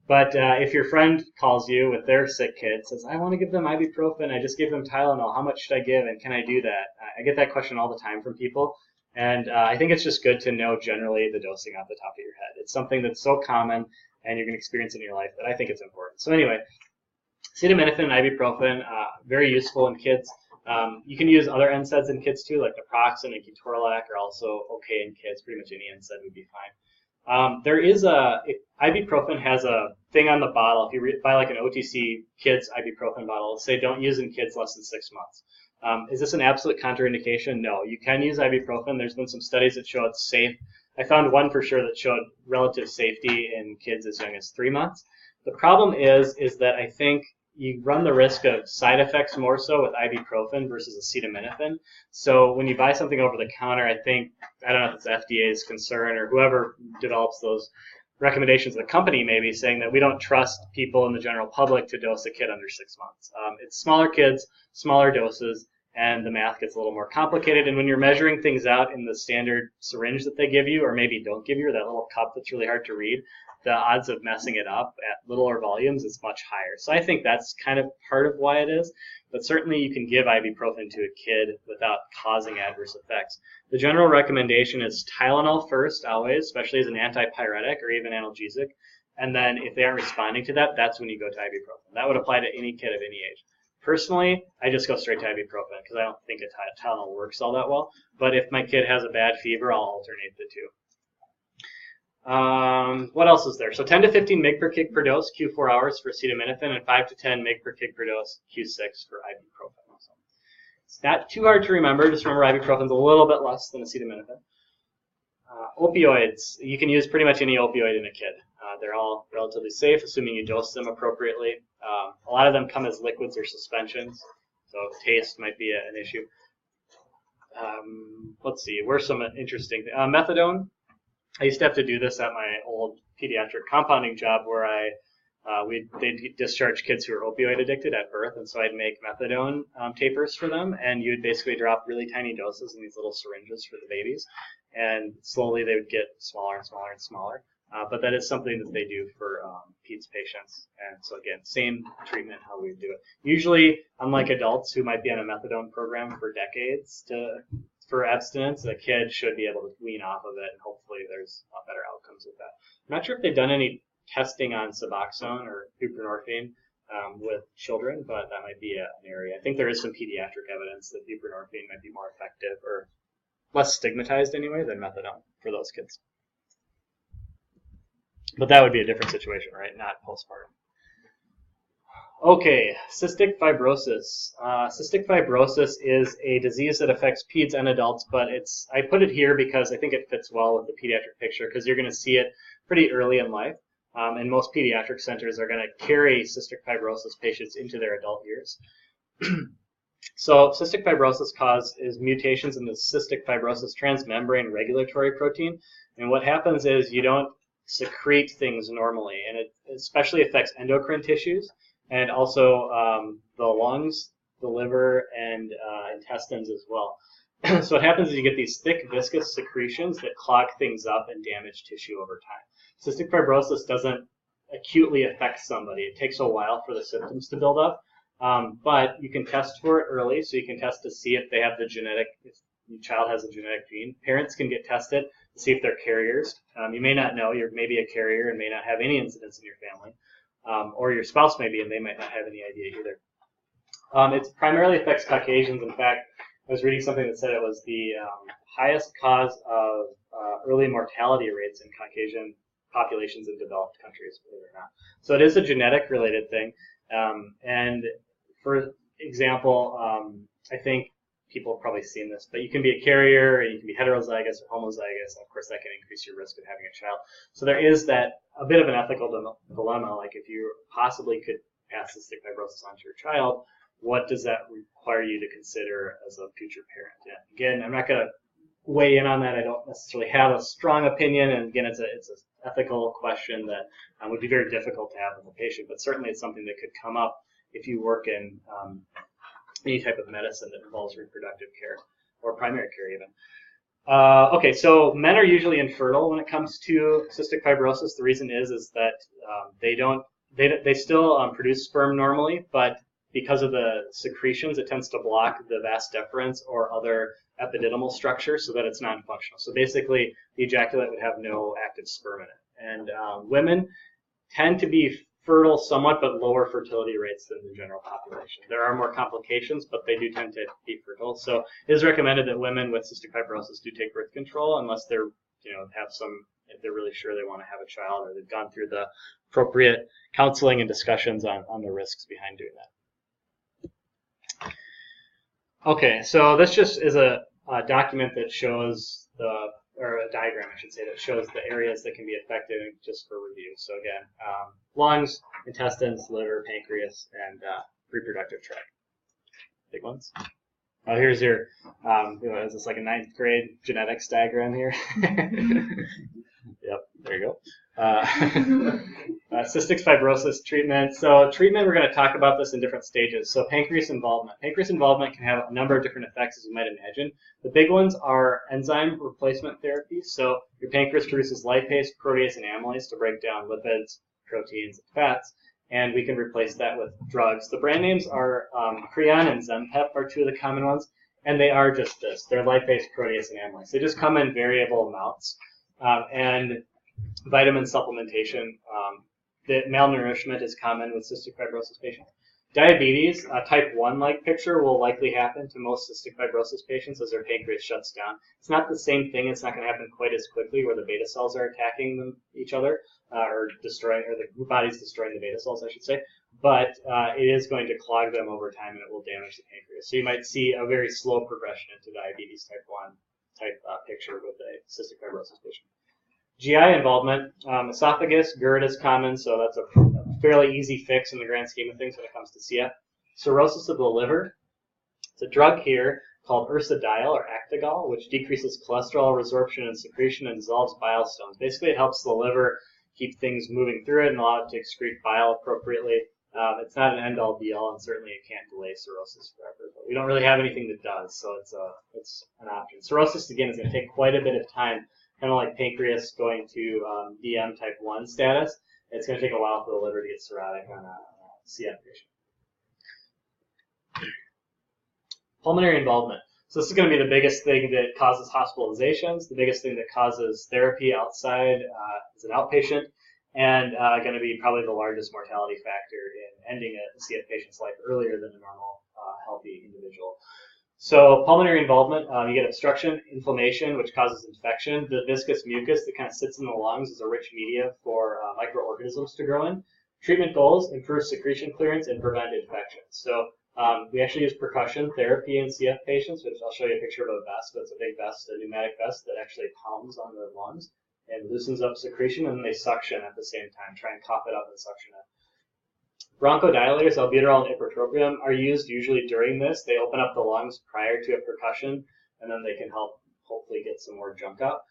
But if your friend calls you with their sick kid, says, I want to give them ibuprofen, I just gave them Tylenol, how much should I give, and can I do that? I get that question all the time from people. And I think it's just good to know generally the dosing off the top of your head. It's something that's so common, and you're going to experience it in your life, that I think it's important. So anyway, acetaminophen and ibuprofen, very useful in kids. You can use other NSAIDs in kids too, like naproxen and ketorolac are also okay in kids. Pretty much any NSAID would be fine. Ibuprofen has a thing on the bottle. If you buy like an OTC kids ibuprofen bottle, it'll say don't use in kids less than 6 months. Is this an absolute contraindication? No. You can use ibuprofen. There's been some studies that show it's safe. I found one for sure that showed relative safety in kids as young as 3 months. The problem is that I think you run the risk of side effects more so with ibuprofen versus acetaminophen. So when you buy something over the counter, I don't know if it's FDA's concern or whoever develops those recommendations, the company may be saying that we don't trust people in the general public to dose a kid under 6 months. It's smaller kids, smaller doses, and the math gets a little more complicated. And when you're measuring things out in the standard syringe that they give you, or maybe don't give you, or that little cup that's really hard to read, the odds of messing it up at littler volumes is much higher. So I think that's kind of part of why it is. But certainly you can give ibuprofen to a kid without causing adverse effects. The general recommendation is Tylenol first, always, especially as an antipyretic or even analgesic. And then if they aren't responding to that, that's when you go to ibuprofen. That would apply to any kid of any age. Personally, I just go straight to ibuprofen because I don't think a Tylenol works all that well. But if my kid has a bad fever, I'll alternate the two. What else is there? So 10 to 15 mg per kg per dose, Q4 hours for acetaminophen, and 5 to 10 mg per kg per dose, Q6 for ibuprofen. So it's not too hard to remember. Just remember ibuprofen's a little bit less than acetaminophen. Opioids. You can use pretty much any opioid in a kid. They're all relatively safe, assuming you dose them appropriately. A lot of them come as liquids or suspensions, so taste might be an issue. Let's see. Where's some interesting methadone. I used to have to do this at my old pediatric compounding job where they'd discharge kids who were opioid addicted at birth, and so I'd make methadone tapers for them, and you'd basically drop really tiny doses in these little syringes for the babies, and slowly they would get smaller and smaller and smaller. But that is something that they do for peds patients, and so again, same treatment how we do it. Usually, unlike adults who might be on a methadone program for decades for abstinence, a kid should be able to wean off of it, and hopefully there's better outcomes with that. I'm not sure if they've done any testing on Suboxone or buprenorphine with children, but that might be an area. I think there is some pediatric evidence that buprenorphine might be more effective, or less stigmatized anyway, than methadone for those kids. But that would be a different situation, right? Not postpartum. Okay, cystic fibrosis. Cystic fibrosis is a disease that affects peds and adults, but I put it here because I think it fits well with the pediatric picture because you're going to see it pretty early in life. And most pediatric centers are going to carry cystic fibrosis patients into their adult years. So cystic fibrosis is mutations in the cystic fibrosis transmembrane regulatory protein. And what happens is you don't secrete things normally, and it especially affects endocrine tissues and also the lungs, the liver, and intestines as well. So what happens is you get these thick viscous secretions that clog things up and damage tissue over time. Cystic fibrosis doesn't acutely affect somebody. It takes a while for the symptoms to build up, but you can test for it early, so you can test to see if they have if your child has a genetic gene. Parents can get tested to see if they're carriers. You may not know, you're maybe a carrier and may not have any incidents in your family. Or your spouse may be, and they might not have any idea either. It primarily affects Caucasians. In fact, I was reading something that said it was the highest cause of early mortality rates in Caucasian populations in developed countries, believe it or not. So it is a genetic-related thing. And for example, I think people have probably seen this, but you can be a carrier, and you can be heterozygous or homozygous, and of course that can increase your risk of having a child. So there is a bit of an ethical dilemma, like if you possibly could pass cystic fibrosis onto your child, what does that require you to consider as a future parent? And again, I'm not going to weigh in on that. I don't necessarily have a strong opinion, and again, it's an ethical question that would be very difficult to have with a patient, but certainly it's something that could come up if you work in any type of medicine that involves reproductive care. or primary care even. Okay, so men are usually infertile when it comes to cystic fibrosis. The reason is that they still produce sperm normally, but because of the secretions, it tends to block the vas deferens or other epididymal structure so that it's non-functional. So basically, the ejaculate would have no active sperm in it. And women tend to be fertile somewhat, but lower fertility rates than the general population. There are more complications, but they do tend to be fertile. So it is recommended that women with cystic fibrosis do take birth control unless they're, if they're really sure they want to have a child or they've gone through the appropriate counseling and discussions on the risks behind doing that. Okay, so this just is a document that shows or a diagram, I should say, that shows the areas that can be affected just for review. So again, lungs, intestines, liver, pancreas, and reproductive tract. Big ones. Here's your, is this like a 9th grade genetics diagram here? Yep, there you go. Cystic fibrosis treatment. So treatment, we're going to talk about this in different stages. So pancreas involvement. Pancreas involvement can have a number of different effects, as you might imagine. The big ones are enzyme replacement therapies. So your pancreas produces lipase, protease, and amylase to break down lipids, proteins, and fats. And we can replace that with drugs. The brand names are Creon and Zenpep are two of the common ones. And they are just this. They're lipase, protease, and amylase. They just come in variable amounts. And vitamin supplementation. The malnourishment is common with cystic fibrosis patients. Diabetes, type 1-like picture will likely happen to most cystic fibrosis patients as their pancreas shuts down. It's not the same thing. It's not going to happen quite as quickly where the beta cells are attacking each other or the body's destroying the beta cells, I should say. But it is going to clog them over time and it will damage the pancreas. So you might see a very slow progression into diabetes type 1 type picture with a cystic fibrosis patient. GI involvement, esophagus, GERD is common, so that's a fairly easy fix in the grand scheme of things when it comes to CF. Cirrhosis of the liver. It's a drug here called ursodiol or Actigol, which decreases cholesterol resorption and secretion and dissolves bile stones. Basically, it helps the liver keep things moving through it and allow it to excrete bile appropriately. It's not an end-all be-all, and certainly it can't delay cirrhosis forever. But we don't really have anything that does, so it's an option. Cirrhosis, again, is going to take quite a bit of time. Kind of like pancreas going to DM type 1 status. It's going to take a while for the liver to get cirrhotic on a CF patient. Pulmonary involvement. So this is going to be the biggest thing that causes hospitalizations, the biggest thing that causes therapy outside as an outpatient, and going to be probably the largest mortality factor in ending a CF patient's life earlier than a normal healthy individual. So pulmonary involvement, you get obstruction, inflammation, which causes infection. The viscous mucus that kind of sits in the lungs is a rich media for microorganisms to grow in. Treatment goals, improve secretion clearance and prevent infections. So we actually use percussion therapy in CF patients, which I'll show you a picture of a vest. It's a big vest, a pneumatic vest that actually pounds on the lungs and loosens up secretion, and then they suction at the same time, try and cough it up and suction it. Bronchodilators, albuterol and ipratropium, are used usually during this. They open up the lungs prior to a percussion, and then they can help hopefully get some more junk out.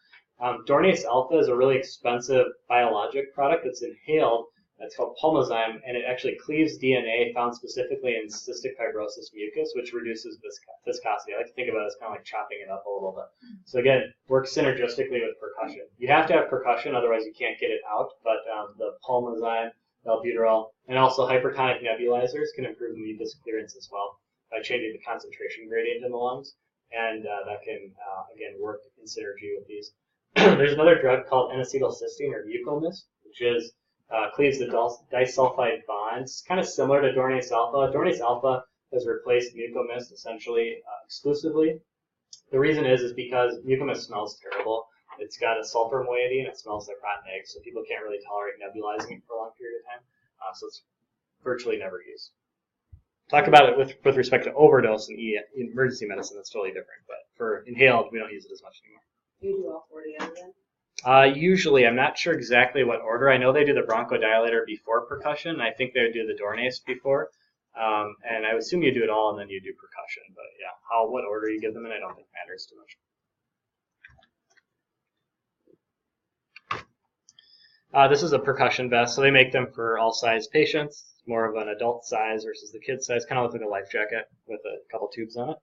Dornase alpha is a really expensive biologic product that's inhaled. It's called pulmozyme, and it actually cleaves DNA found specifically in cystic fibrosis mucus, which reduces viscosity. I like to think about it as kind of like chopping it up a little bit. So again, works synergistically with percussion. You have to have percussion, otherwise you can't get it out, but the pulmozyme, albuterol, and also hypertonic nebulizers can improve the mucus clearance as well by changing the concentration gradient in the lungs, and that can, again, work in synergy with these. There's another drug called N-acetylcysteine or Mucomyst, which is cleaves the disulfide bonds, kind of similar to Dornase alpha. Dornase alpha has replaced Mucomyst essentially exclusively. The reason is because Mucomyst smells terrible. It's got a sulfur moiety and it smells like rotten eggs, so people can't really tolerate nebulizing it for a long period of time. So it's virtually never used. Talk about it with respect to overdose in emergency medicine, that's totally different. But for inhaled, we don't use it as much anymore. Do you do all 40 of them? Usually, I'm not sure exactly what order. I know they do the bronchodilator before percussion. I think they would do the Dornase before. And I assume you do it all and then you do percussion. But yeah, what order you give them in, I don't think matters too much. This is a percussion vest, so they make them for all size patients. It's more of an adult size versus the kid size, kind of looks like a life jacket with a couple tubes on it.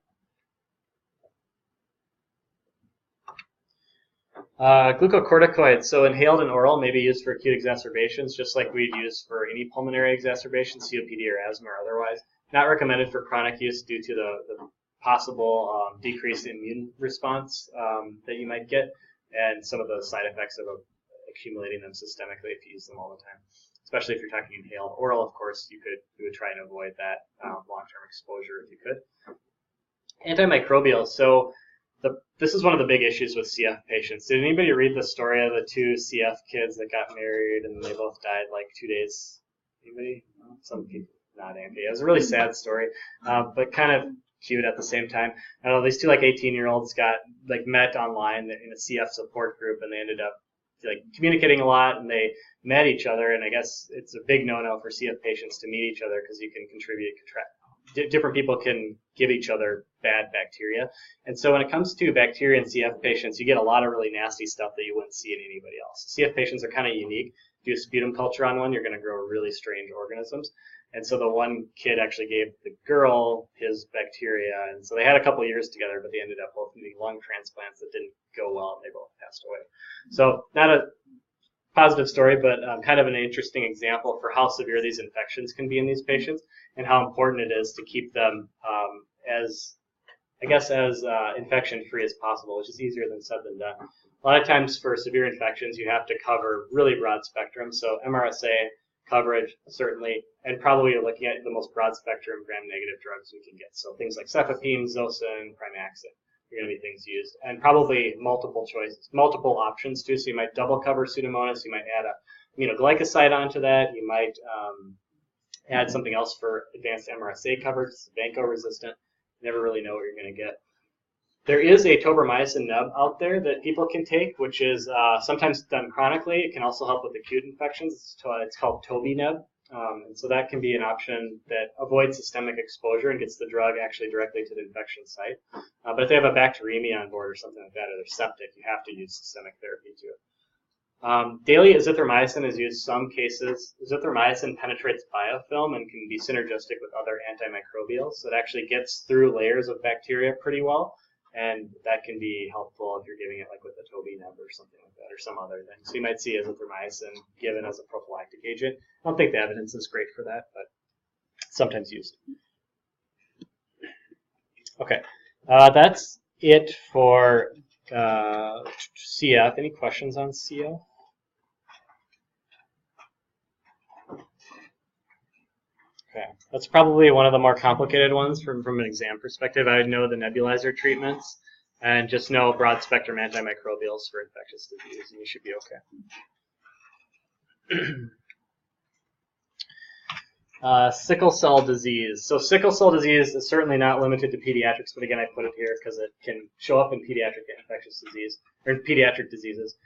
Glucocorticoids, so inhaled and oral, may be used for acute exacerbations, just like we'd use for any pulmonary exacerbation, COPD or asthma or otherwise. Not recommended for chronic use due to the possible decreased immune response that you might get, and some of the side effects of accumulating them systemically if you use them all the time. Especially if you're talking inhaled. Oral, of course, you would try and avoid that long-term exposure if you could. Antimicrobials. So this is one of the big issues with CF patients. Did anybody read the story of the two CF kids that got married and they both died like 2 days? Anybody? Some people nodding. Okay, it was a really sad story, but kind of cute at the same time. I don't know, these two like 18-year-olds got like met online in a CF support group, and they ended up like communicating a lot, and they met each other. And I guess it's a big no-no for CF patients to meet each other because you can contribute, different people can give each other bad bacteria. And so when it comes to bacteria in CF patients, you get a lot of really nasty stuff that you wouldn't see in anybody else. CF patients are kind of unique. If you do a sputum culture on one, you're going to grow really strange organisms. And so the one kid actually gave the girl his bacteria, and so they had a couple of years together, but they ended up both needing lung transplants that didn't go well, and they both passed away. So not a positive story, but kind of an interesting example for how severe these infections can be in these patients, and how important it is to keep them as infection-free as possible, which is easier than said than done. A lot of times for severe infections, you have to cover really broad spectrum, so MRSA coverage, certainly, and probably you're looking at the most broad spectrum gram-negative drugs we can get. So things like cefepime, Zosyn, Primaxin are going to be things used, and probably multiple choices, multiple options too. So you might double cover Pseudomonas, you might add a aminoglycoside onto that, you might add something else for advanced MRSA coverage, it's vanco resistant. You never really know what you're going to get. There is a tobramycin nub out there that people can take, which is sometimes done chronically. It can also help with acute infections. It's called Toby nub. And so that can be an option that avoids systemic exposure and gets the drug actually directly to the infection site. But if they have a bacteremia on board or something like that, or they're septic, you have to use systemic therapy too. Daily azithromycin is used some cases. Azithromycin penetrates biofilm and can be synergistic with other antimicrobials. So it actually gets through layers of bacteria pretty well. And that can be helpful if you're giving it like with a Toby nub or something like that, or some other thing. So you might see azithromycin given as a prophylactic agent. I don't think the evidence is great for that, but sometimes used. Okay, that's it for CF. Any questions on CF? Okay, that's probably one of the more complicated ones from an exam perspective. I would know the nebulizer treatments and just know broad spectrum antimicrobials for infectious disease, and you should be okay. Sickle cell disease. So sickle cell disease is certainly not limited to pediatrics, but again, I put it here because it can show up in pediatric infectious disease, or pediatric diseases.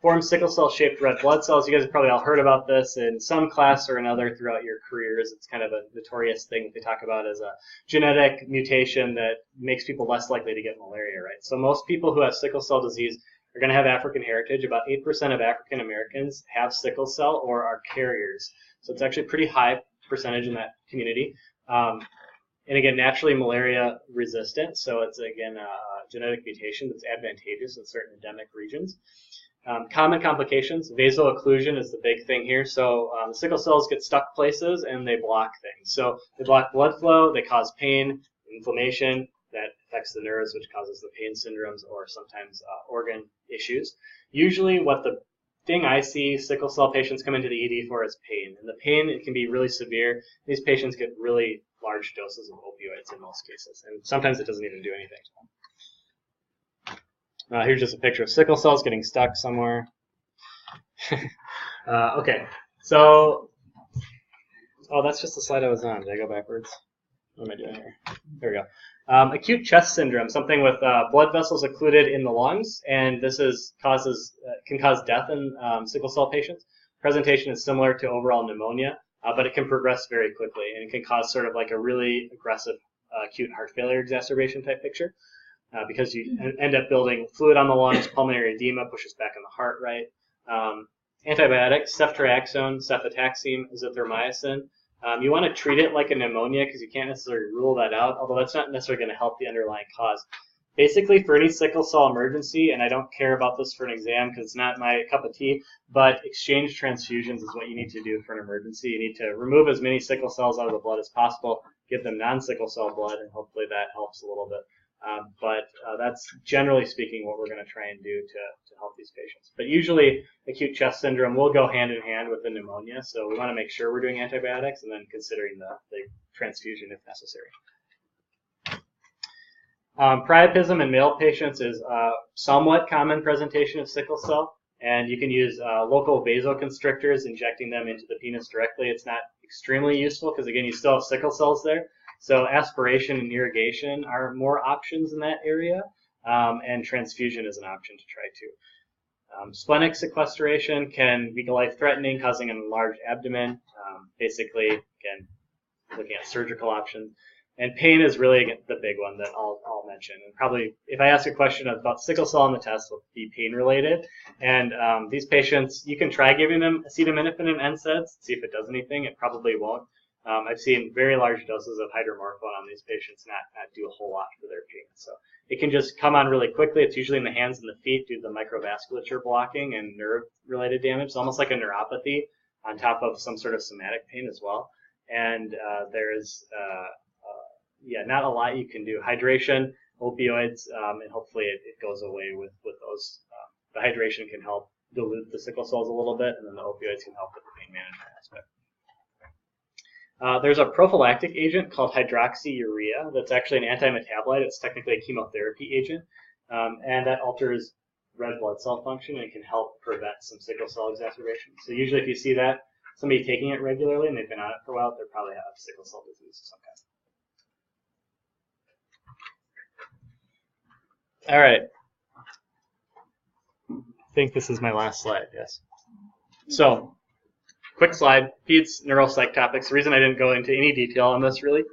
Forms sickle cell-shaped red blood cells. You guys have probably all heard about this in some class or another throughout your careers. It's kind of a notorious thing that they talk about as a genetic mutation that makes people less likely to get malaria, right? So most people who have sickle cell disease are going to have African heritage. About 8% of African Americans have sickle cell or are carriers. So it's actually a pretty high percentage in that community. And again, naturally malaria resistant. So it's, again, a genetic mutation that's advantageous in certain endemic regions. Common complications, vaso-occlusion is the big thing here. So the sickle cells get stuck places and they block things. So they block blood flow, they cause pain, inflammation that affects the nerves, which causes the pain syndromes or sometimes organ issues. Usually what the thing I see sickle cell patients come into the ED for is pain. And the pain, it can be really severe. These patients get really large doses of opioids in most cases. And sometimes it doesn't even do anything. Here's just a picture of sickle cells getting stuck somewhere. Okay, so, that's just the slide I was on. Did I go backwards? What am I doing here? There we go. Acute chest syndrome, something with blood vessels occluded in the lungs, and this can cause death in sickle cell patients. Presentation is similar to overall pneumonia, but it can progress very quickly, and it can cause sort of like a really aggressive acute heart failure exacerbation type picture. Because you end up building fluid on the lungs, pulmonary edema pushes back in the heart, right? Antibiotics, ceftriaxone, cefotaxime, azithromycin. You want to treat it like a pneumonia because you can't necessarily rule that out, although that's not necessarily going to help the underlying cause. Basically, for any sickle cell emergency, and I don't care about this for an exam because it's not my cup of tea, but exchange transfusions is what you need to do for an emergency. You need to remove as many sickle cells out of the blood as possible, give them non-sickle cell blood, and hopefully that helps a little bit. But that's generally speaking what we're going to try and do to help these patients. But usually acute chest syndrome will go hand in hand with the pneumonia, so we want to make sure we're doing antibiotics and then considering the transfusion if necessary. Priapism in male patients is a somewhat common presentation of sickle cell, and you can use local vasoconstrictors, injecting them into the penis directly. It's not extremely useful because, again, you still have sickle cells there. So aspiration and irrigation are more options in that area, and transfusion is an option to try too. Splenic sequestration can be life-threatening, causing an enlarged abdomen. Basically, again, looking at surgical options. And pain is really the big one that I'll mention. And probably, if I ask a question about sickle cell on the test, will be pain-related. And these patients, you can try giving them acetaminophen and NSAIDs, see if it does anything. It probably won't. I've seen very large doses of hydromorphone on these patients not do a whole lot for their pain. So it can just come on really quickly. It's usually in the hands and the feet due to the microvasculature blocking and nerve-related damage. It's almost like a neuropathy on top of some sort of somatic pain as well. And there's not a lot you can do. Hydration, opioids, and hopefully it goes away with those. The hydration can help dilute the sickle cells a little bit, and then the opioids can help with the pain management aspect. There's a prophylactic agent called hydroxyurea that's actually an anti-metabolite. It's technically a chemotherapy agent, and that alters red blood cell function and can help prevent some sickle cell exacerbation. So usually if you see that, somebody taking it regularly and they've been on it for a while, they probably have sickle cell disease of some kind. All right. I think this is my last slide, yes. So, quick slide, peds neuropsych topics. The reason I didn't go into any detail on this really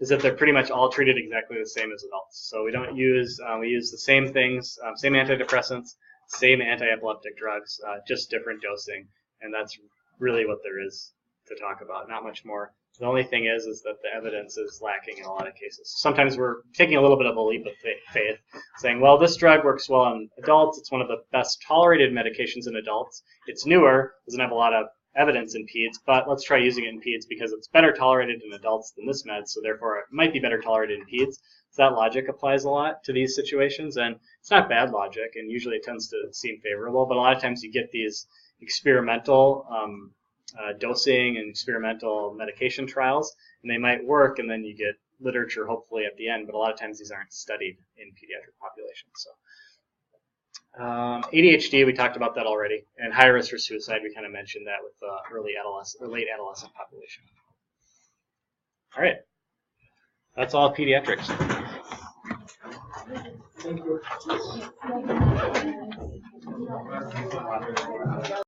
is that they're pretty much all treated exactly the same as adults. So we don't use, we use the same things, same antidepressants, same anti-epileptic drugs, just different dosing. And that's really what there is to talk about, not much more. The only thing is that the evidence is lacking in a lot of cases. Sometimes we're taking a little bit of a leap of faith, saying, well, this drug works well in adults. It's one of the best tolerated medications in adults. It's newer, doesn't have a lot of evidence in peds, but let's try using it in peds because it's better tolerated in adults than this med, so therefore it might be better tolerated in peds. So that logic applies a lot to these situations, and it's not bad logic, and usually it tends to seem favorable, but a lot of times you get these experimental dosing and experimental medication trials, and they might work, and then you get literature hopefully at the end, but a lot of times these aren't studied in pediatric populations. So ADHD, we talked about that already, and high risk for suicide, we kind of mentioned that with the early adolescent or late adolescent population. All right, that's all pediatrics. Thank you.